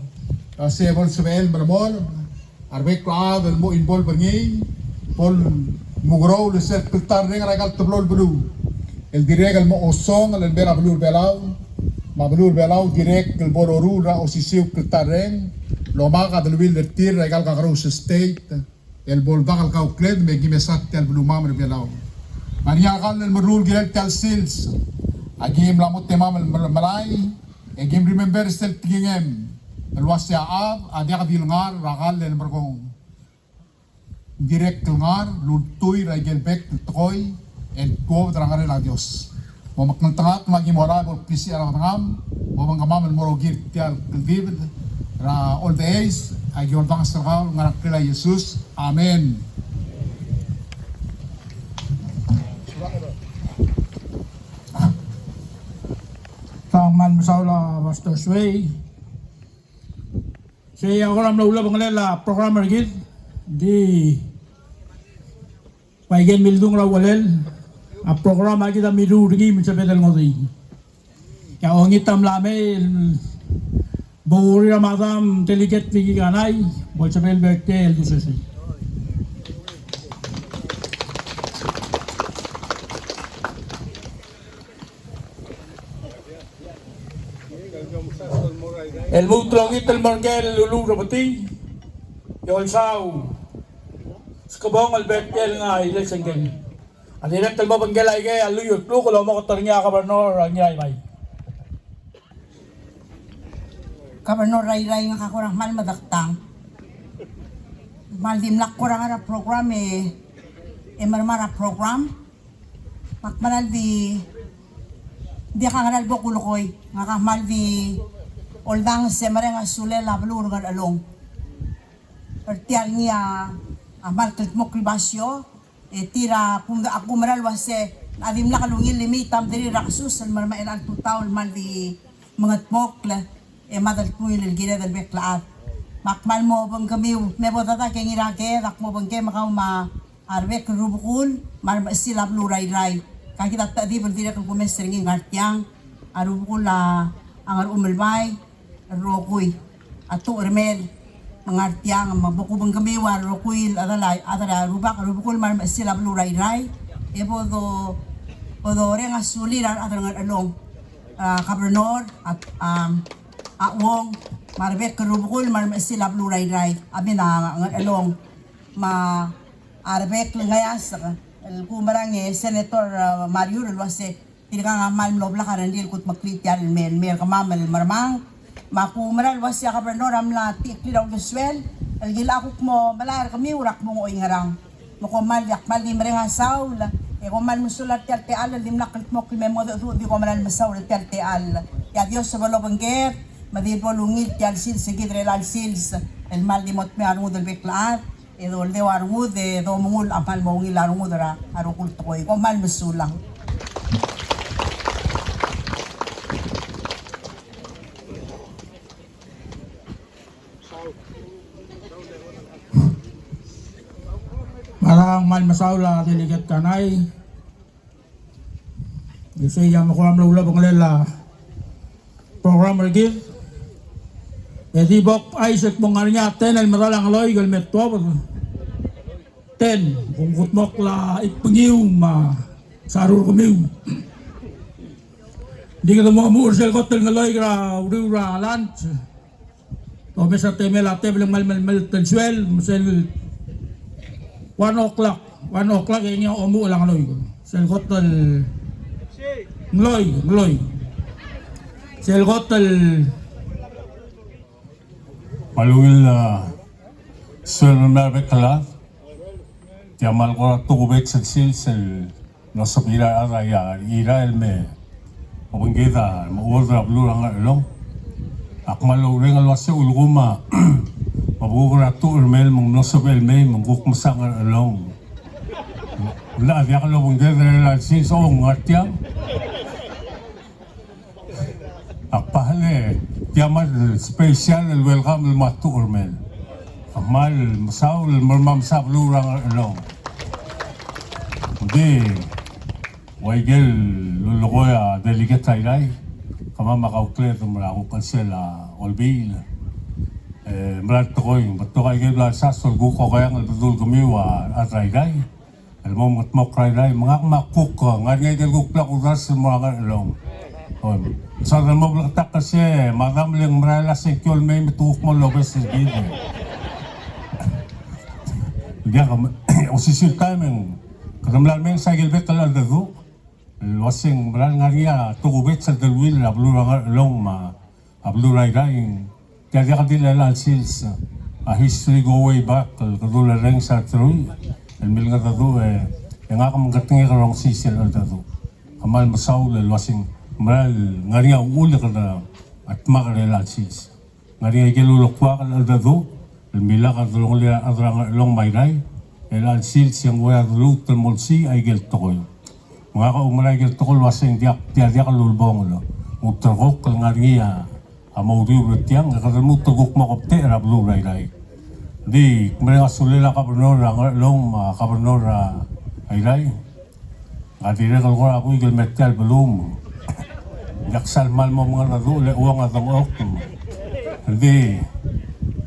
Kasi bol subel malamol arbek klaad mo inbol bangi pol mugrow le set piltar ring ragal tablol bulu. El diregal mo osong al bera blur belaw. Mablur belaw direk el boloru ra osisiw piltar ring. Loma ka dalwil lertir ragal kakaro sa state. El bol bakal kaukled may gimesat tel bulu mamre belaw. Maniakal el merul girel tel sils. Agim lamut temam malay, agim remember sel tingem. Alwas ya ab, adia ka dilngar rakal el merkong. Direct ngar, luntuy ragel bek tukoy, el ko drangare la Dios. Momak ng tangat magim wala bol pisi ara tangam, momang kamam el morogir tial David. Ra all the days, agim bang sarkaw ngarak kila Jesus. Amen. Tangman masaula Master Sway. Saya orang mula banglela programmer gid di paigen mildung rawalel a programa kita milu ringi mencapaikan ngori. Kaya orang hitam lame buri ramadam delegate lagi kanai boleh capel berkel tu sesi. El mutlongit el margel lulu rabati yol sao skabong al betel nga ile senggen adiret el mabanggel ay gay aluyot lu kalau mau kotornya kabarnor ang yay may Kabarnor ray-ray nga kakurang mal madaktang mal dimlak kurang ara program marmara program makmanal di kangaral bokulukoy nga kamal di oldang semare nga sule lablur nga along. Pertial niya amal mo kribasyo tira kung ako maral wase adim la kalungil limitam diri raksus al marmail al tutaw mal di mga tmokla madal kuil el gire del beklaat. Makmal mo bang kami mebo tata keng irake dak mo bang ke makaw ma arbek rubukul mar silab luray-ray. Kakita tadi berdiri kung kumestringin ngartyang arubukul la ang umalbay rokuy ato ermel mangartyang mabukubang kamiwa rokuy adala rubak rubukul mar sila luray-ray podo nga suliran adala along kabernor at awong marbet rubukul mar sila luray-ray amin na along ma arbek langayas el kumarang senator Mario Relwase tinaka nga mal lobla karandil kut maklitial mer kamamal marmang makumaral wasya kabernor amla tikli daw geswel el gila akuk mo balar kami urak mo ngoy ngarang makumal yakmal di merenga saul kumal musulat tel teal lim naklit mo kime mo di kumal masaul tel teal ya Dios sa balo bangger madipolungit tel sil sigid relal sils el mal di mot me arungud del beklaat edol de warungud de do mungul apal mo ngil arungud ra arukul toy kumal musulang. Marang mal masaula diligat kanay. Kasi yang makulam lula banglela programmer gid. Edi bok Isaac mongarnya ten al madalang loy gal metwa. Ten kung kutmok la ipengiw ma sarur kumiw. Di ka mo ursel kotel ngaloy gra ura lunch. To mesa temela tebel mal tensuel musel 1 o'clock ini omu lang loy. Sel kotel ngloy. Sel kotel Malungil suel merbe kalat. Tiamal ko tukubek sel nasabira araya ira elme. Mabangkita, maudra blur ang along. Akmalo ring alwase ulguma. Mabukura tu urmel mong nosob elmei mong gukmasangar along. Wala dia kalau mong general sis o ngatya. Akpahale tiamat special welcome el matu urmel. Kamal masaw el mermam sab lurang along. Hindi waigel lulukoya delegate taylay. Kama makauklet mara ko kansela olbil. Merat koy bato kay gela sasol gu ko kaya ng betul kumiwa at rayday el mo matmok rayday mga makuk ngani gel gu plak udas mga along sa mo blak kasi magam lang marala sekyol may mituk mo lobes gid dia kam usisil timing kadamlan men sa gilbet kala dadu wasing maral ngaria tugubet sa dalwil ablu along ma ablu rayday Kaya ka din sils a history go way back kadula ring sa truy el mil nga tadu yang nga kamagating ka rong sisil al tadu kamal masaw lalwasing maral ngari ang uli ka na at makarela sils ngari ay kilulukwa ka al tadu el mila ka tulong liya adrang long mayray el al sils yang way adulu tulmulsi ay geltokoy mga ka umaray geltokoy wasing diak ka lulbong utrokok kal ngari Amaudiw bertiang, kalau mu teguk makopte rablu rai. Di mereka sulela kabernor long kabernor rai. Ngadire kalau aku igel metal belum. Jaksal mal mo mga radu le uang atong oktum. Di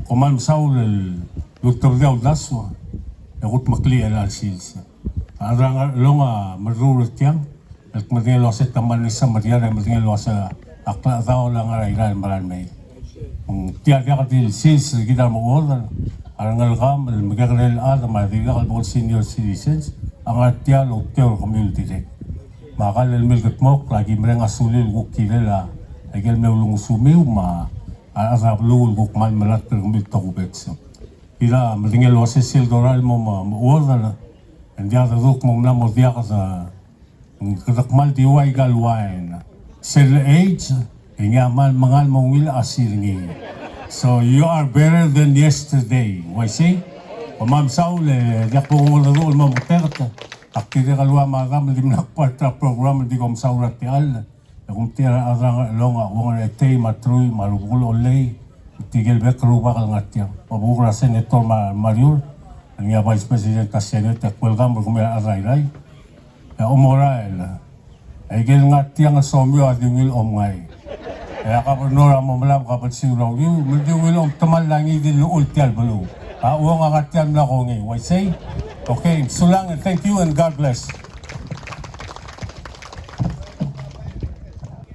kuman saul Dr. Diaw Daswa. Yakut makli al sils. Arang long merurut tiang. At madingelo sa taman ni Samaria na madingelo sa akla tao lang arayran maran may tiada katil sis kita mau order arangal kam magkakalel ada madiga kalbol senior citizens ang atia lokter community dek makalel milkat mok lagi mereng asulil gukilala agel meulung sumiu ma asap lul gukman melat tergumil takubets ila madingel wasesil doral mo order dia taduk mo na mo dia sa katakmal diway galwain Sir age, ingaman mangal mong will asirngi. So you are better than yesterday. Why say? Ma'am Saul, yak po kong laro, ma'am Terta. Aktive kalwa magam, limnak parta program, di kom saurat ti al. Kung tira arang longa, wong etay matruy, marugul olay. Tigil bek rupa kal ngatya. Pabukra Senator Mariur, ang Vice President ka Senate, welcome kumaya aray-ray. Umoral. Ay gil nga tiyang somyo at yung wil ngay. Kaya kapag mo malam kapag siraw yung wil tamal lang din luul tiyal balo. Uwang nga tiyang na ko ngayon. Why say? Okay, so lang and thank you and God bless.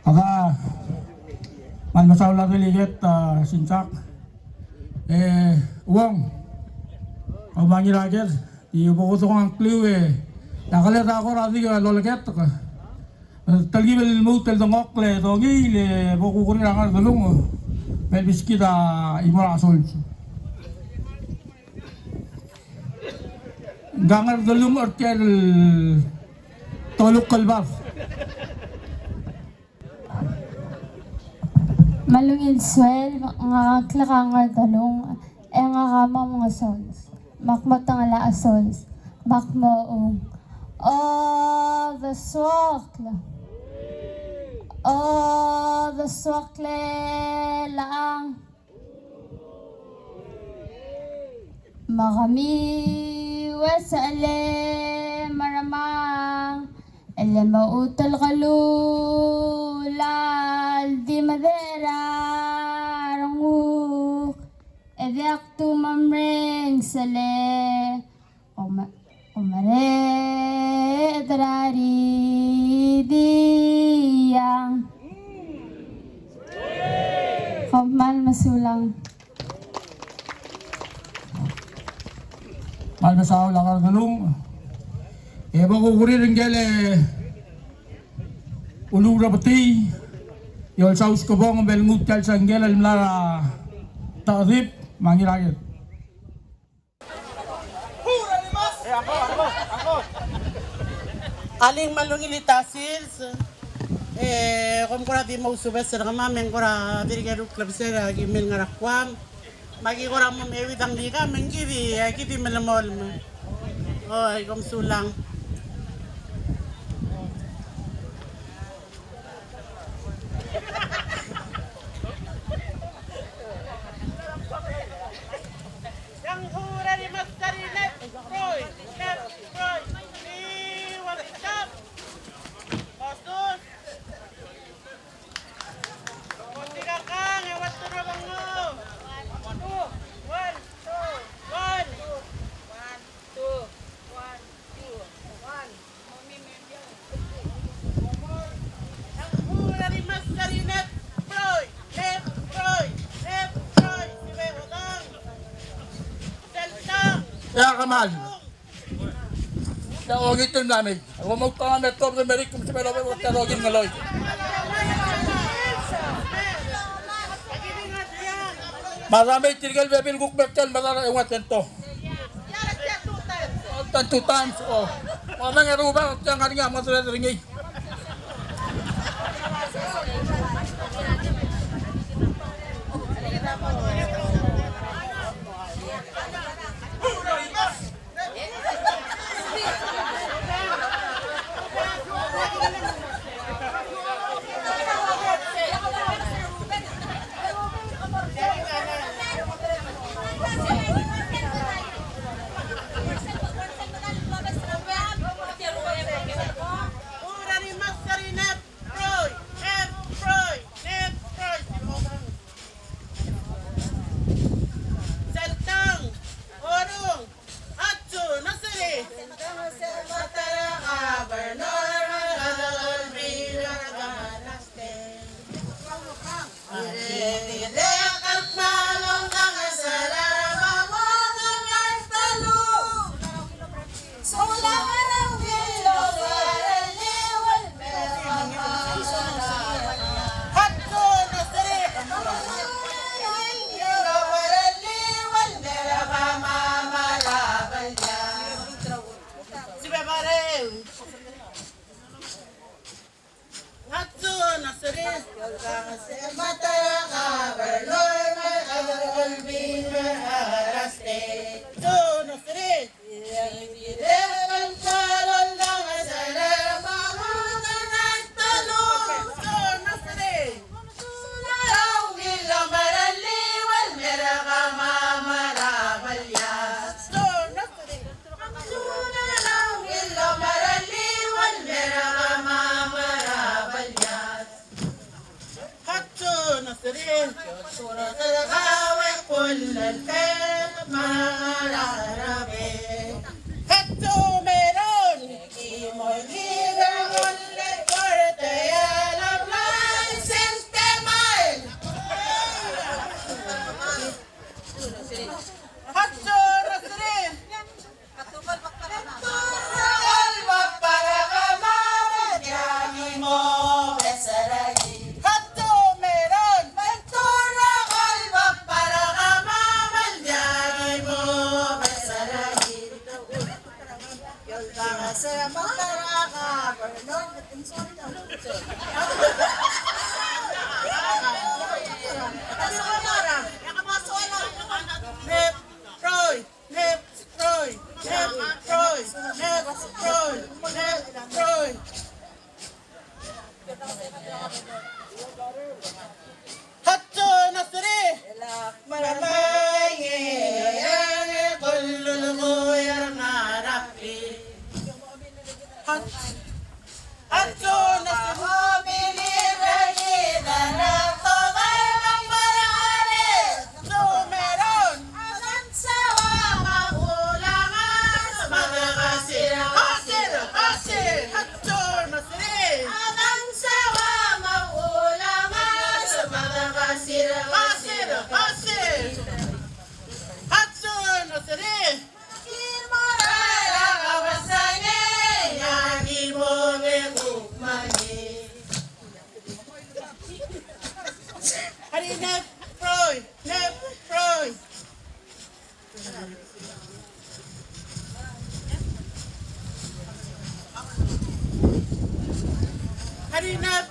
Aga, malmasaw lang liget sinsak. Uwang, kamangi rager, iubukuto ko ang clue nakalita ako rati ka lolaget ka. Talgi bel mutel dongok le dongi le boku kuri rangar dolung bel biskita imora sol gangar dolung orkel toluk kalbar Malungil swel, nga klakangar dalong, nga kama mga sons. Makmatang ala sons. Makmoong. Oh, the swakla. Oh, the swakle lang. Makami wasa ale maramang. Ele mautal kalulal di madera ranguk. Edak tu mamreng sale. Umare drari diyang Kamal masulang malmasaw lang dalung bakukuri rin gele ulura pati yol saus kubong bel ngutkal sa ngela limlara taadip mangiragit Aling malungilita sils. Kom kora di mau subes serang mamen kora diri garu klub sera gimel ngarakwam magi kora mom ewi tang di ka mengkiri kiti melemol oh kom sulang yang hura di maskari net proy ni WhatsApp Pastor Kontiga kang ewat turu bango 1, 2, 1, 2, 1, 2, 1, 2. Ya kamal. Ya ogit tum lamig. Ako mo pa na top na merik kum sa pero ko tarogin ngaloy. Marami tirgal bebil guk bekal marara yung atento. Tan 2 times oh. Mga nga ruba yang nga masra ringi. Harinap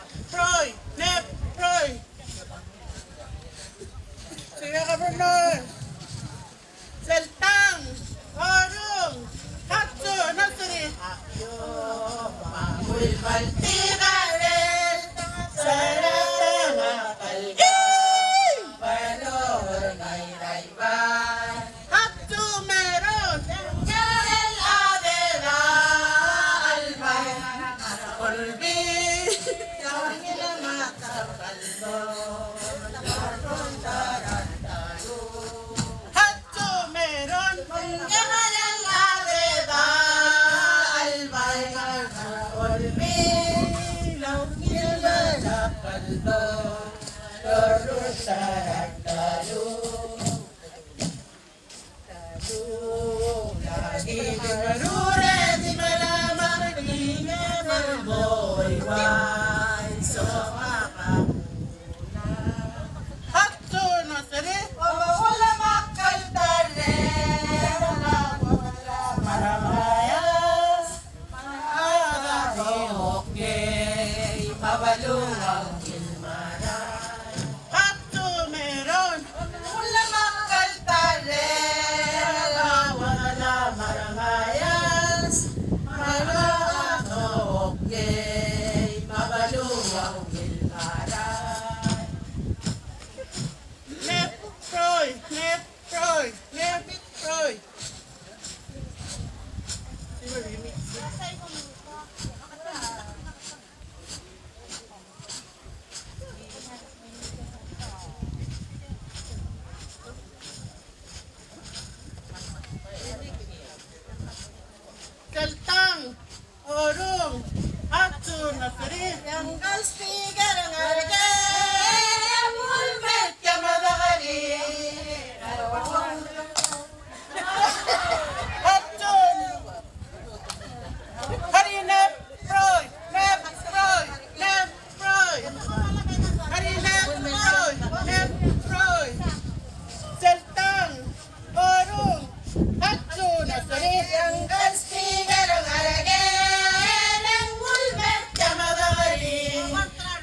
Kaltang, orong, atun, nasari, yang kalstigar ng argay, ang ulmet kamadakari, atun, hari nep proy, hari nep proy, Kaltang, orong, atun, nasari, yang kalstigar ng argay, ang ulmet kamadakari,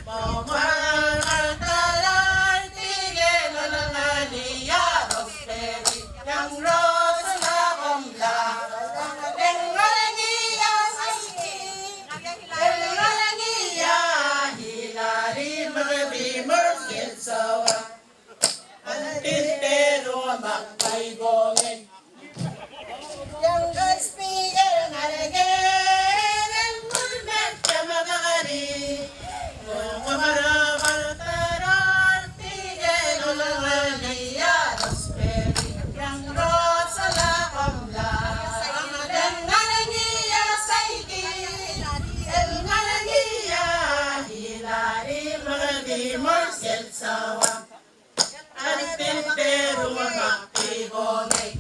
pamamartalan, tigil ng aliyaros, yang rosa na kumla, ang alangiya ang alangiya, hilari mga bimers, kinsawa, ang tintero makay gongin. Yang speaker ng alagay, ang ulmet ka makakari, kung kamarabartaran, tigil ulang aliyaros, yang rosa la kumla, ang alangiya saigin, ang alangiya, hilari mga bimers, kinsawa, ang tintero makibonay.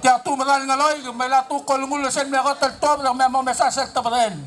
Tiyak tu meral ngaloi, mela tu kol mulu sen mereka tertuap yang memang mesa sektor beren.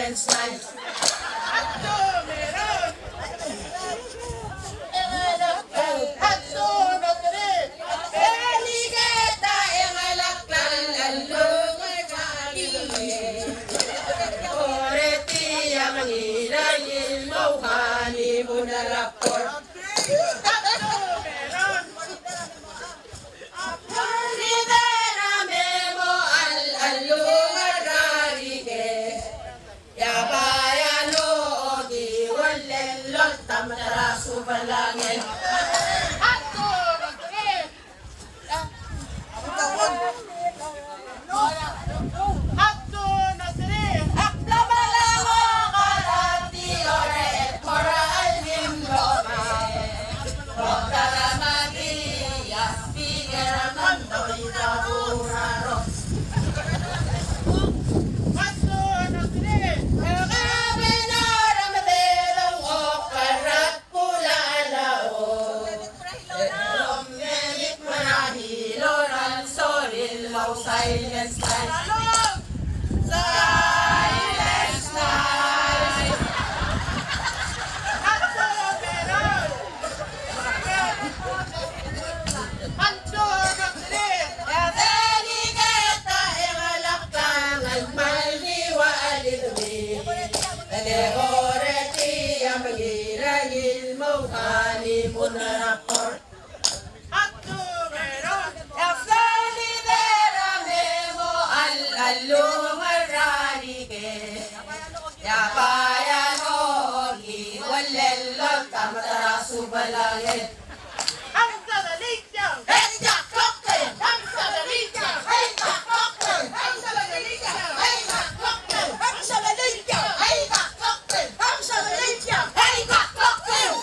silence night. Ato meron. Ato no tere. Eligeta ang alaklan lalungoy kaliwe. Oreti ang hirangin mauhani mo na rapor. Ato meron. Lidera memo al-alungar garige. Yabayano di walelol tamara subalangin. Ato magre. Ato nasri. Akla malango karati ore et mora almin lomay. Botara magia figera mandoy na buraro. Ato nasri. Kabenara madelong okarat pulalao. Lomnenit manahiloran soril low silence night. Silence night. Ato meron. Ato nasri. Deligeta ang alaklang almaldiwa alilwi. Oreti ang hirangin mauhani mo na rapor. Ato meron. Lidera memo al-alungar rarike. Yabayano giwalelot tamatara subalangin. Ang sadalitang! Henda cocktail! Ang sadalitang! Henda cocktail! Ang sadalitang! Henda cocktail! Ang sadalitang! Henda cocktail! Ang sadalitang! Henda cocktail!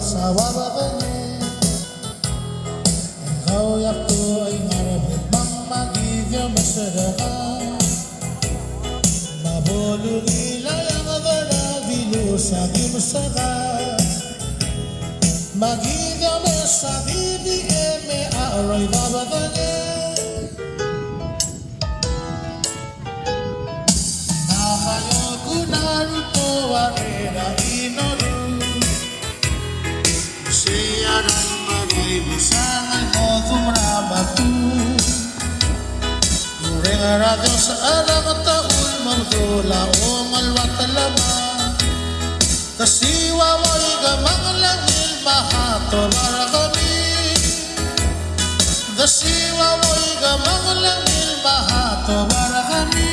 sa wababane Ikaw yakto ay marabit mang magiging masaraka Mabulong ilay ang agarabilo sa kimusaka Magiging sa BBM aroy wababane Nakayo ko narito arena inoru siaran maray busangan mo tumrabatu Muring radio sa alang at taon magdula o malwatalama Kasiwa mo'y gamang langil bahato para kami Kasiwa mo'y gamang langil bahato para kami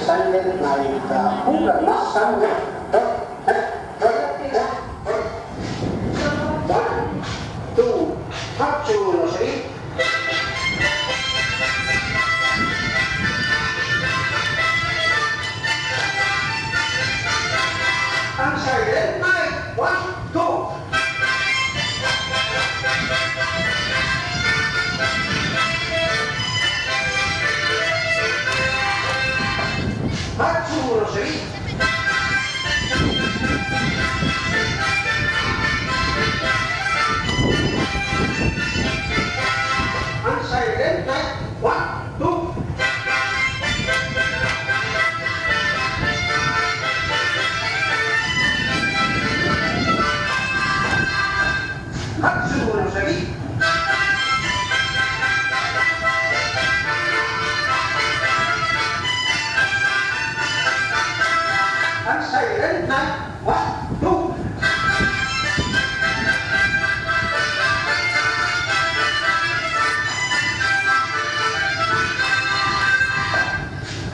Silent night, pura na sangre. One, two, hachuro, see? Ang silent night, one, two. Hachuro, see? Ang silent night, one, two. Hachuro, see? Ang silent night, one, two.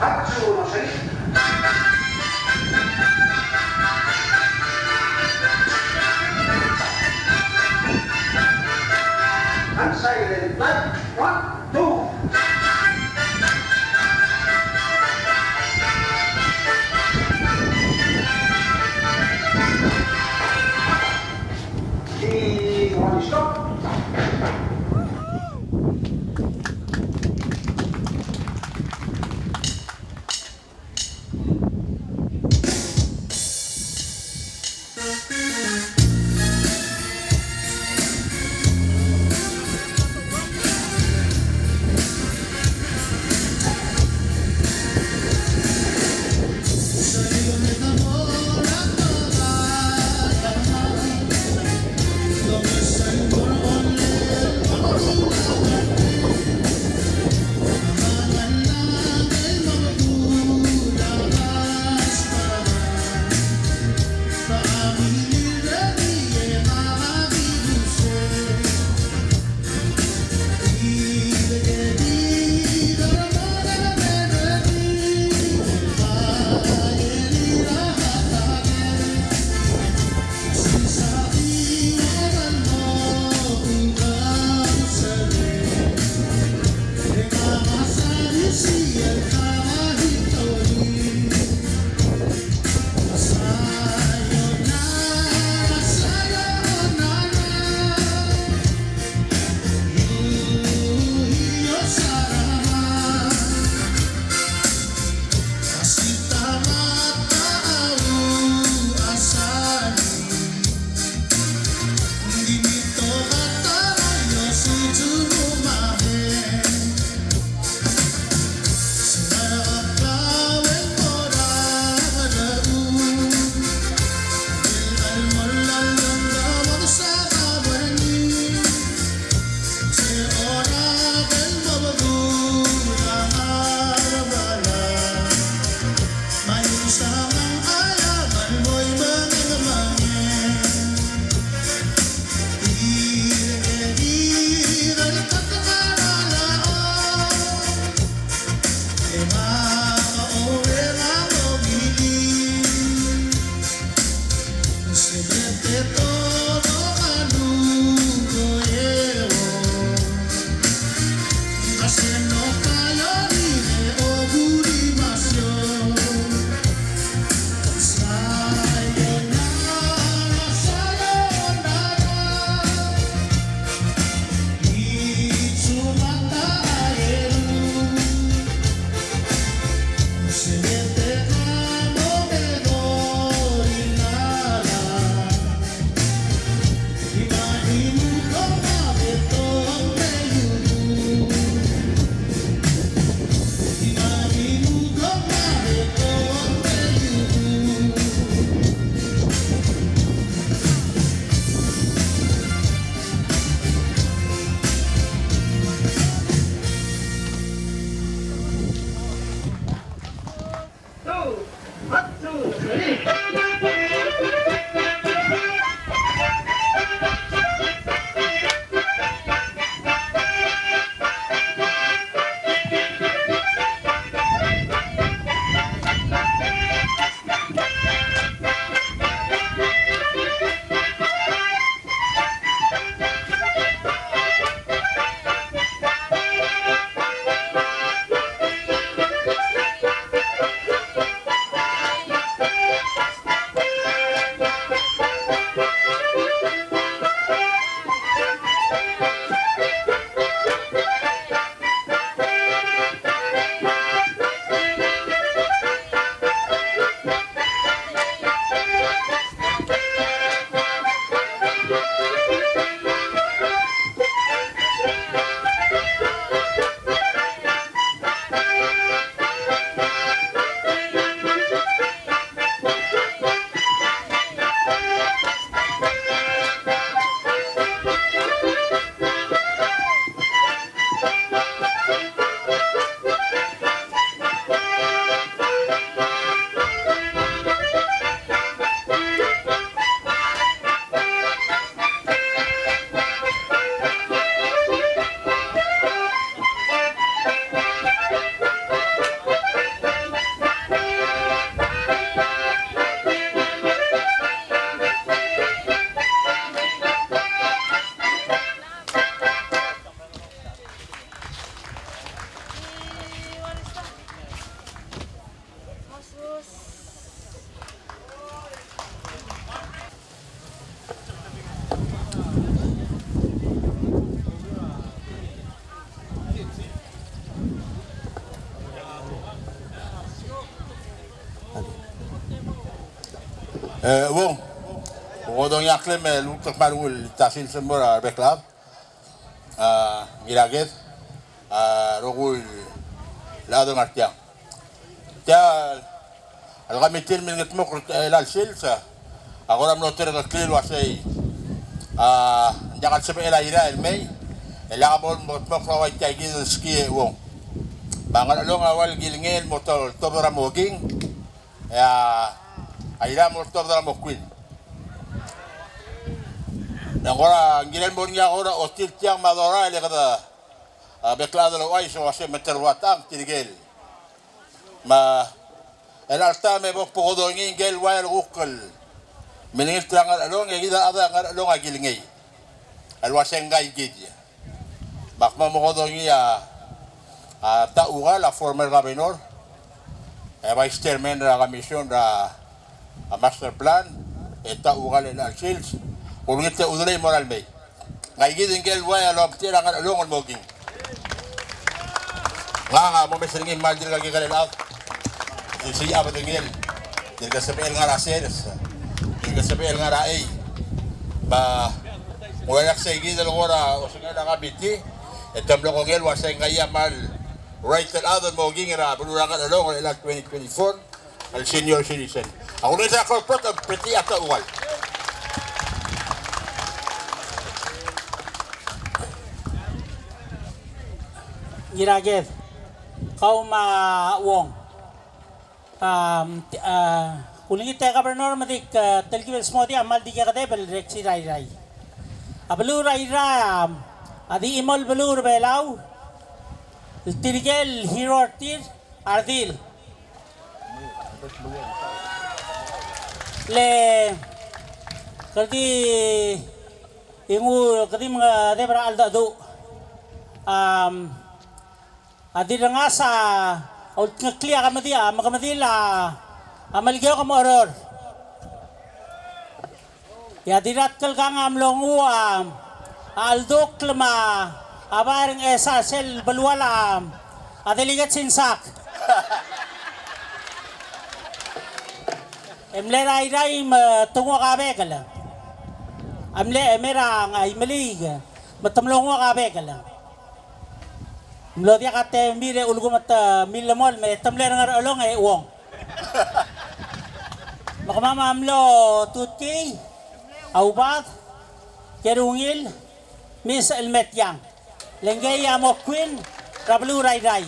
Hachuro, see? Ang silent night, one, two. Y one stop. Wong, Kodong yaklem lutak marul tasil semua beklab. Miraget, rogul lado ngartiang. Tia, al kamitin min ngetmok lal silsa. Ako ram noter ngeklil wasai. Jangan sampai ira el mei. Elakabon motmok rawai tiagi ski wong. Bangal along awal gilingel motor tobra moging. Ya, aira motor tobra mokwin. Yang ora gilel bonya ora ostil tiang madora ele kata beklado lo ai so ase meter watang tirigel. Ma el alta me bok podo ngel wael ukul. Meningil trangal along ya kita ada ngal along agilingei. El wasengai gidi. Bakma mo kodo ya ta uga la former governor. Vice chairman de la comisión da master plan eta uga le la shields. Kung ito udulay moral may. Ngay gidin gel waya lo tira nga longon moging. Nga mo mesringin majil lagi kalila. Siya ba dingil. Dirga sabel nga raseres. Dirga sabel nga raay. Ba wala sa gidin ora o singa nga biti. Etamlo ko gel wasay ngaya mal right and other moging ra bulungan longon ila 2024 al senior citizen. Ako na sa corporate of pretty ata uwal. Giraget, kau wong. Kuling ite Governor madik telkibel smoti amal di kade bel reksi rai rai. Abelu rai rai adi imol belur belau. Tirigel hero tir ardil. Le kadi ingu kadi mga debra alda do. Adi nga sa ngakliya ka madiya, magamadila, amaligyo ka mo oror. Ya dirat kal ka nga amlonguam, aldok lama, abaring esa sel balwalam, adiligat sinsak. Emle ray tungo ka bekala. Emerang ay malig, matamlongo ka bekala. Mlo dia kate mire ulgo mata milamol me tamler ngar along e wong. Makamama amlo tutki aubat kerungil mis elmetyang. Lengay amo queen rablu rai rai.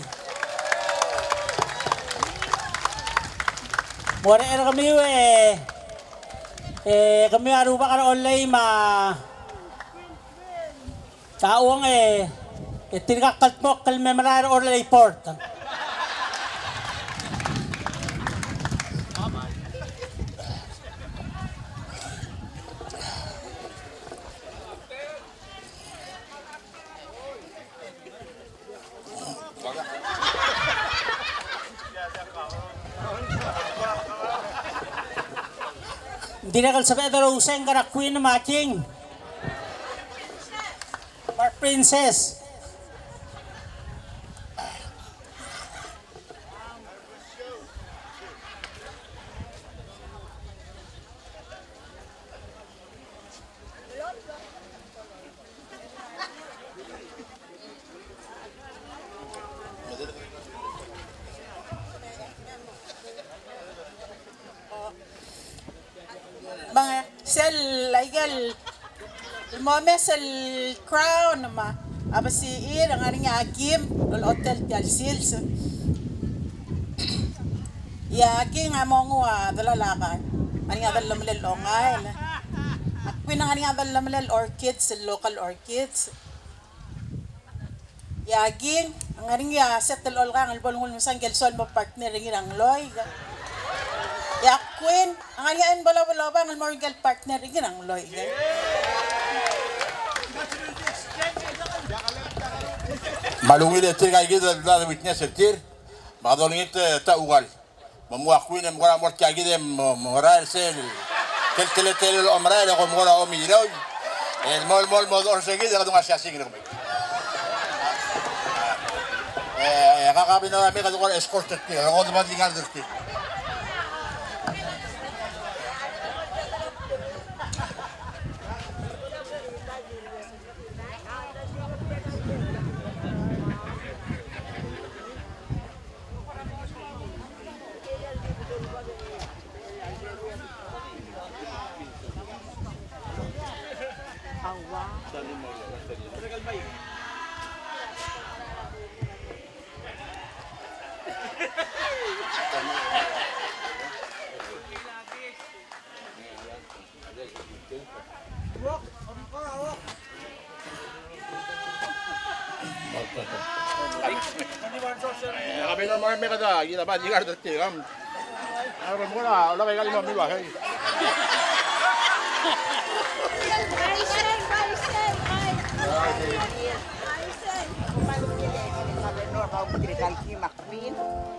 More er kami kami aruba kar online ma taong tirga kaltmok kalmemerar or report. Hindi na kalsabi ito useng karak queen na making. Mark Princess. Mga sel legal momes el crown ma abasi ir ang aring agim lol hotel tial sils ya king among wa dalalakan aring adal lamel ongay akwin ang aring adal lamel orchids local orchids ya king ang aring ya settle all kang albol ngul sang gelson mo partner ring ang loy ya queen ang ayan bala-bala bang ang morgal partner igin ang loy Malungil ete kay gida da witness tir madolingit ta ugal mamua queen em gora mort kay gida moral sel kel tel omra le ko mora o miroy el mol modor seguida ka dunga siya sigro kakabino kami ka dunga escort tir ko ba dingal tir Kami na mga may kada, gila ba, di ka dati kam. Ano mo na, wala kay kalima mi ba kay.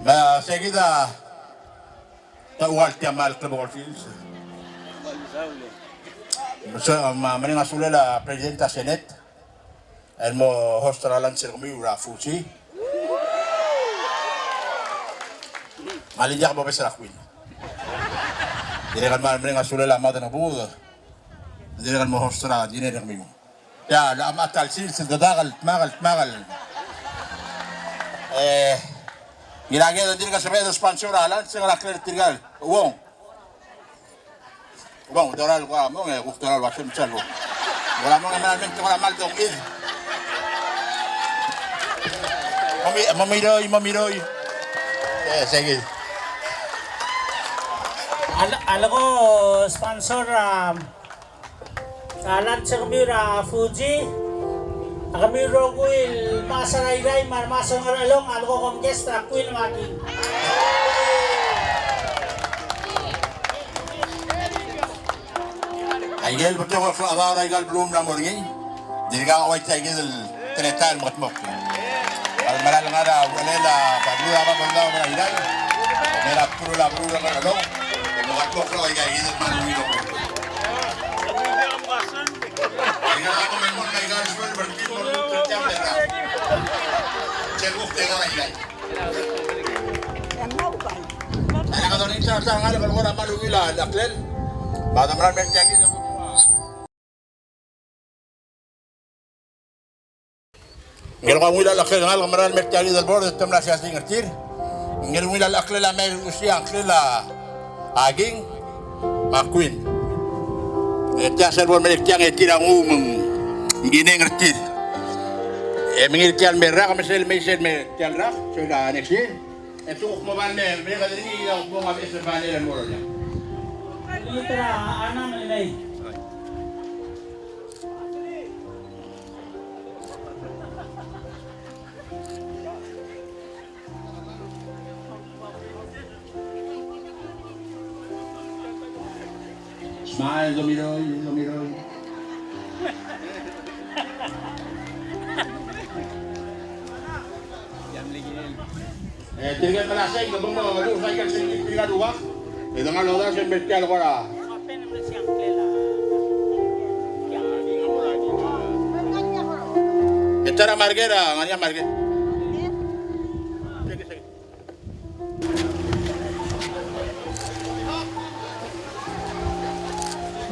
Na seguida tawag tiamal Club Fields. So, maning asula la presidenta Senate. El mo hostralan sir kami Rafusi. Malinjak ba sa Queen. Dire kan maning asula la mata na buda. Dire kan mo hostra dinero kami. Ya, la matal sil dadagal magal. Ginagaya din ka sa medo sponsoralan sa Rakler Tirgal. Uwong, doral ko mo ng doral wasim chalo. Wala mo nga namin wala mal dong il. Mamiroy. Sige. Alam ko, sponsor lunch kami Fuji. Kami Roguil, Masarayray, Marmasang Aralong, alam ko kong guest, Queen Maging. Aigel betul ko sa adara aigel bloom na morning. Dili ka away sa aigel tretan motmok. Al malal nga da wala pagula ba bandaw na hilay. Mera puro la nga dong. Motmok ko aigel manuilo. Ina ako men mon aigel sport bertin mon tretan mera. Ceguk tega na hilay. Ana ka doon sa ngala ko wala manuilo aklen. Bada maral men jagi na Ngel ko ngila lakle ngal kamaran mertiali dal bord temla siya singertir. Ngel ngila lakle la mer usia akle la aging makuin. Etya serbon mertiang etirang ngine ngertir. Mengir tial merah kamisel mesel mertial rak sudah next year. Etu mo ban mer mereka dini yang mo ngabis serbane dan morolnya. Litra anam nilai. Smile, Lomiroy. Tiga kelasnya ke bawah, lalu saya kan sedikit tiga dua. Dengan loda saya bertial kora. Cara margera, nganya margera.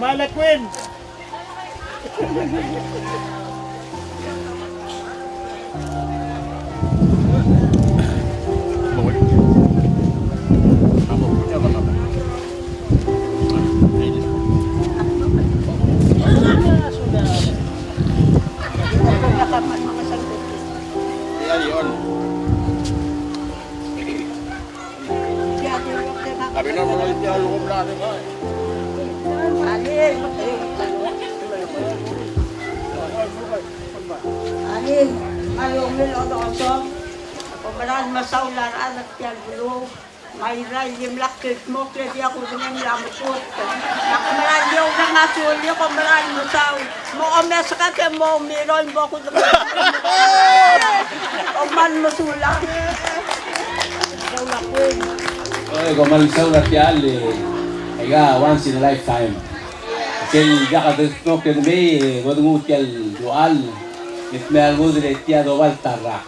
Smile Queen. Tapi nak mulai dia lupa dah ni. Anin, ayong nilodoso. Pemalaan masaular anak tiyan dulu. Mayray limlak mo kredi ako dengan lamukot. Nakamalaan yung nangasul yung pemalaan masaw. Mo omesa ka ke mo miron mo ko dengan. Oman masulang. Saulakun. Oye, como el saula tial, ega once in a lifetime. Kel jaga de smoke de me, wadungu tial dual. Itme algo de tia do valtarra.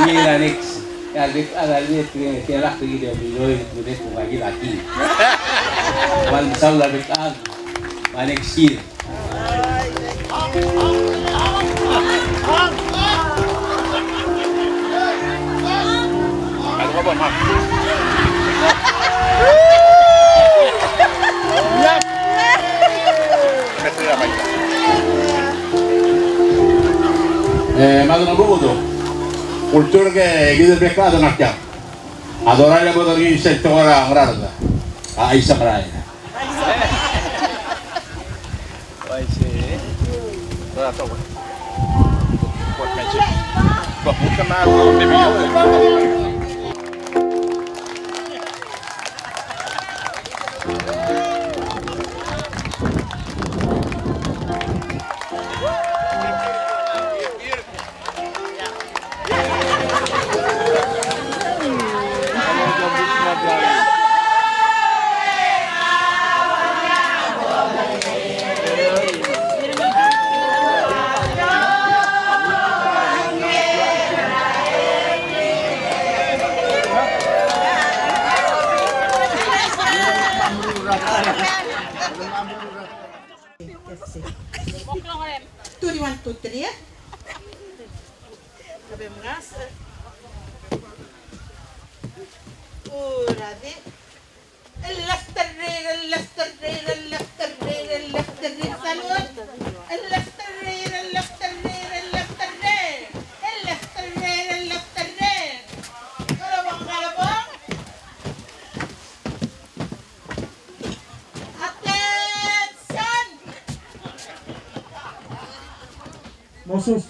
Mira next. Ya ada lihat que la que de milloy de tu aquí. Wal saula bekag. Next year. Ano ba ma? Madonna Budo, cultura que guida el pescado en Artián. Adorar la boda de insecto ahora grande. Ahí se trae. Vai ser. Agora tá bom. Pode mexer. 21, 2, 3. Sabemos. Urade. El Lasterrer, el Lasterrer, el Lasterrer, el Lasterrer. Salud. El Lasterrer, el Lasterrer, el Lasterrer. El Lasterrer, el Lasterrer. Kalabang, kalabang. Attention! Moses.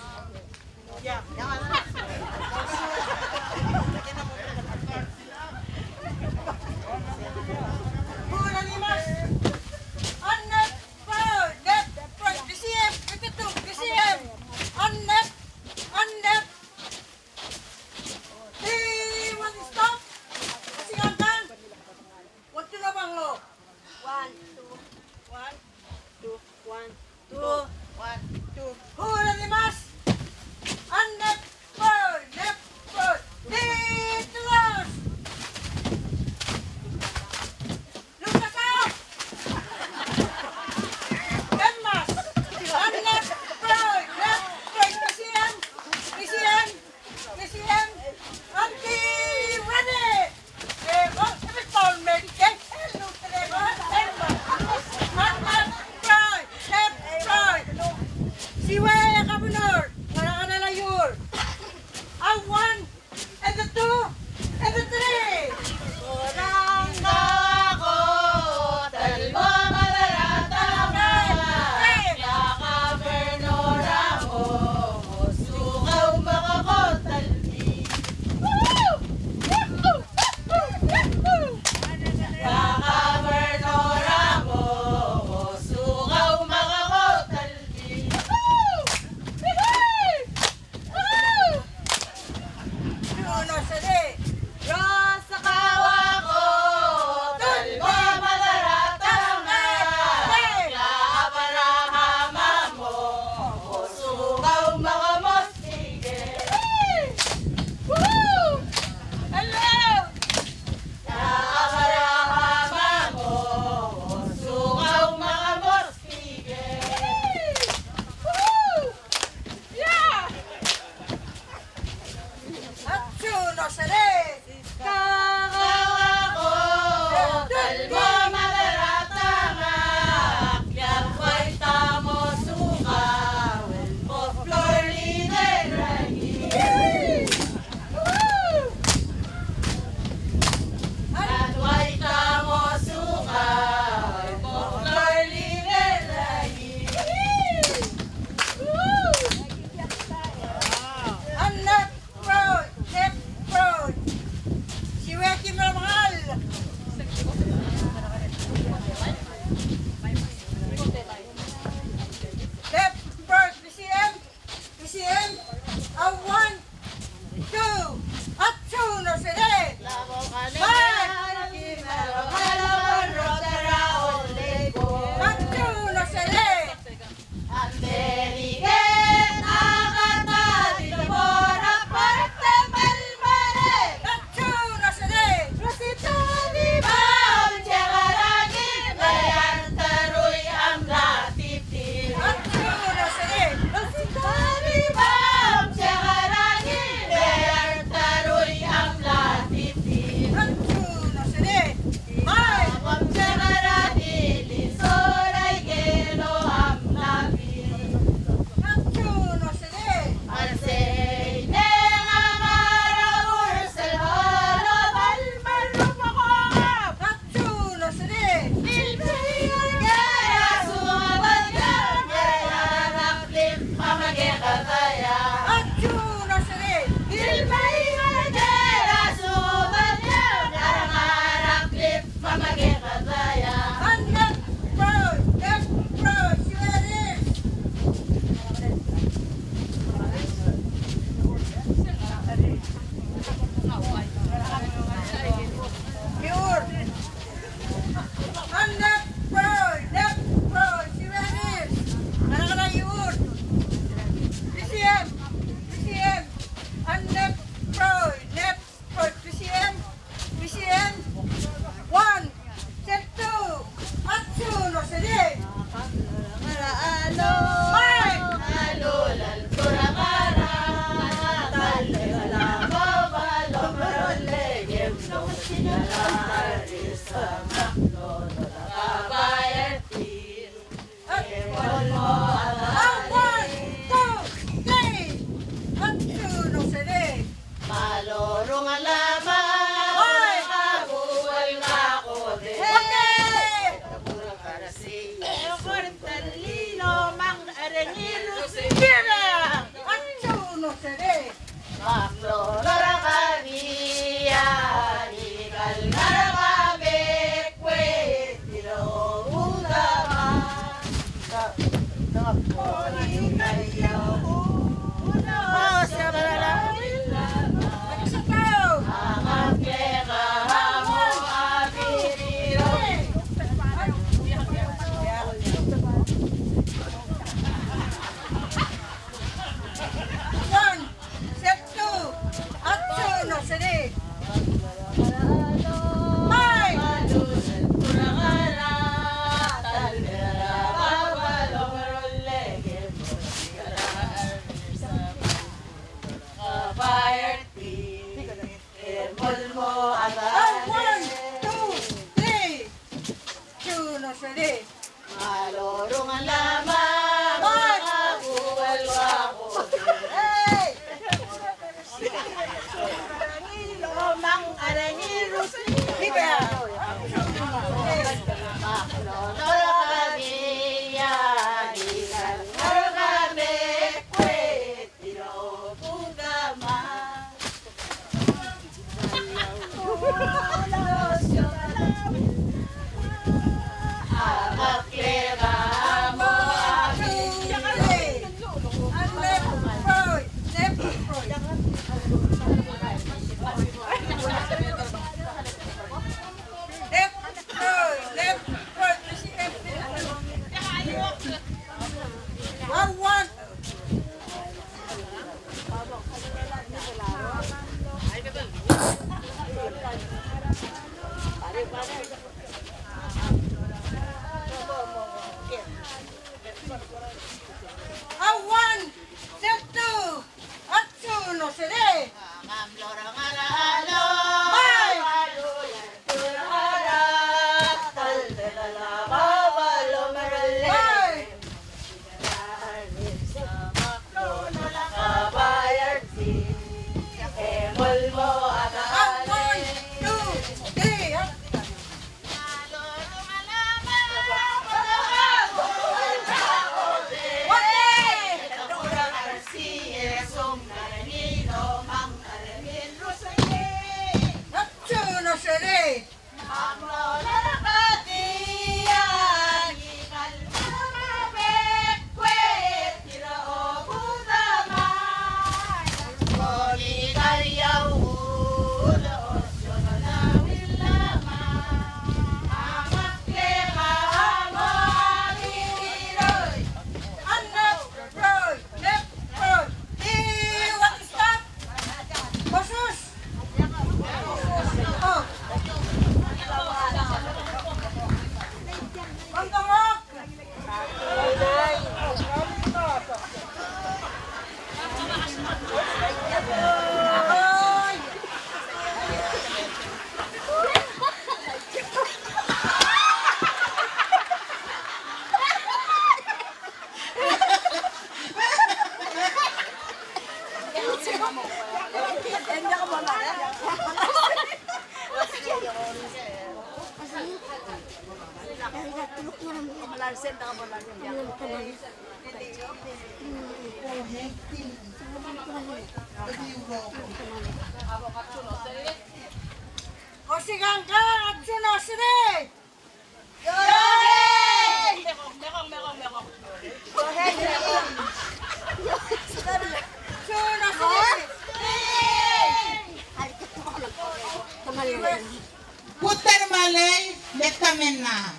Putar malay, betamena.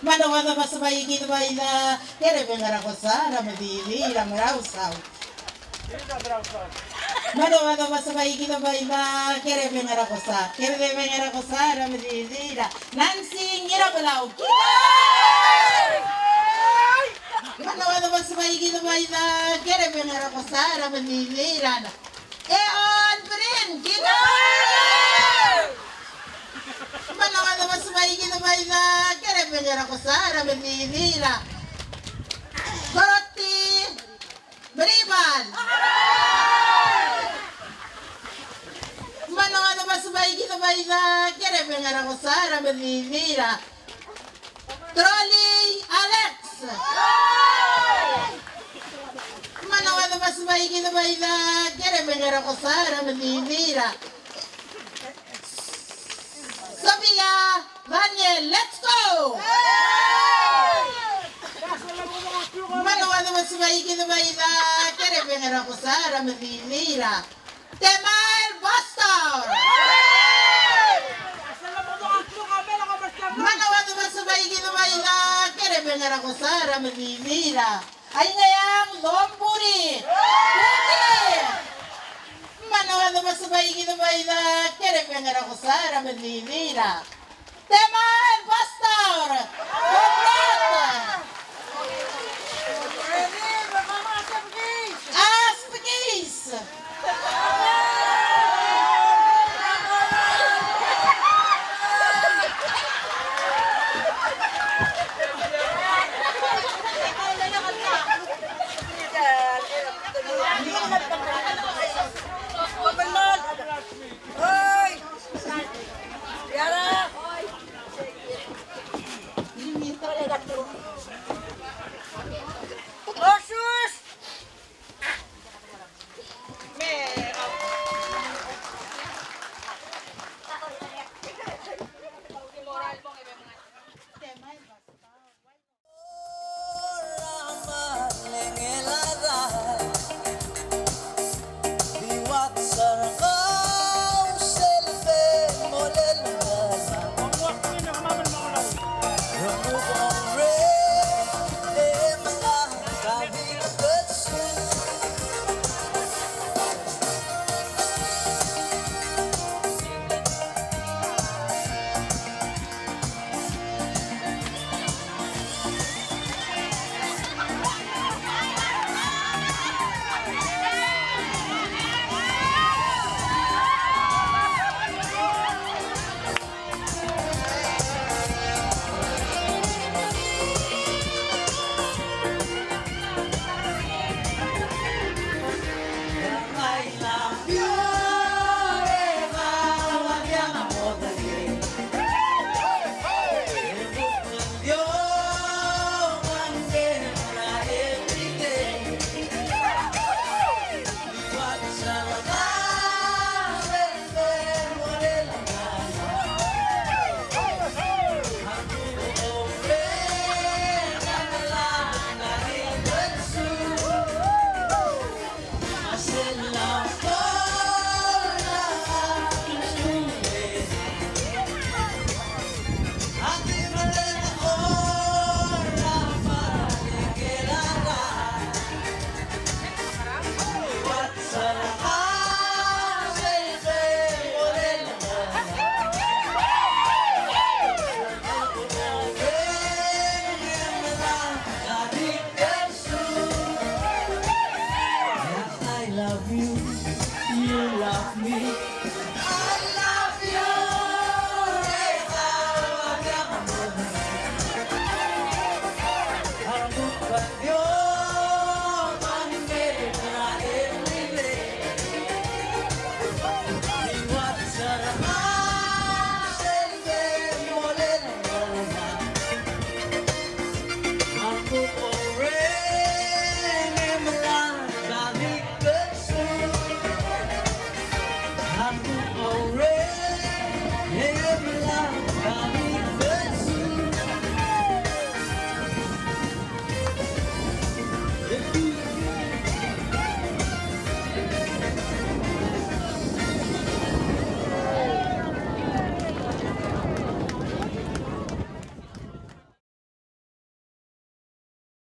Manawada basabay gitu baila, kere bengara kosa, ramadili, ramarausaw. Manawada basabay gitu baila, kere bengara kosa, ramadili, Nancy ngira belaw. Manawada basabay gitu baila, kere bengara kosa, ramadili, on brin, kita. Manawada basabay gitu baila, kere bengara kosa, ramadili, Koroti, beriban. baida, quiere venir a gozar, a medida. Trolley Alex. Manawado mas baigi na baida, quiere venir a gozar, a medida. Sophia, Daniel, let's go! Manawado mas baigi na baida, quiere venir a gozar, a medida. Temal Boston! Manawado mas baigi na baida, quiere venir a gozar, a medida. Ay ngayang Lomburi! Manawado mas baigi na baida, quiere venir a gozar, a medida. Temal Boston! Aspigis! love you, you love me.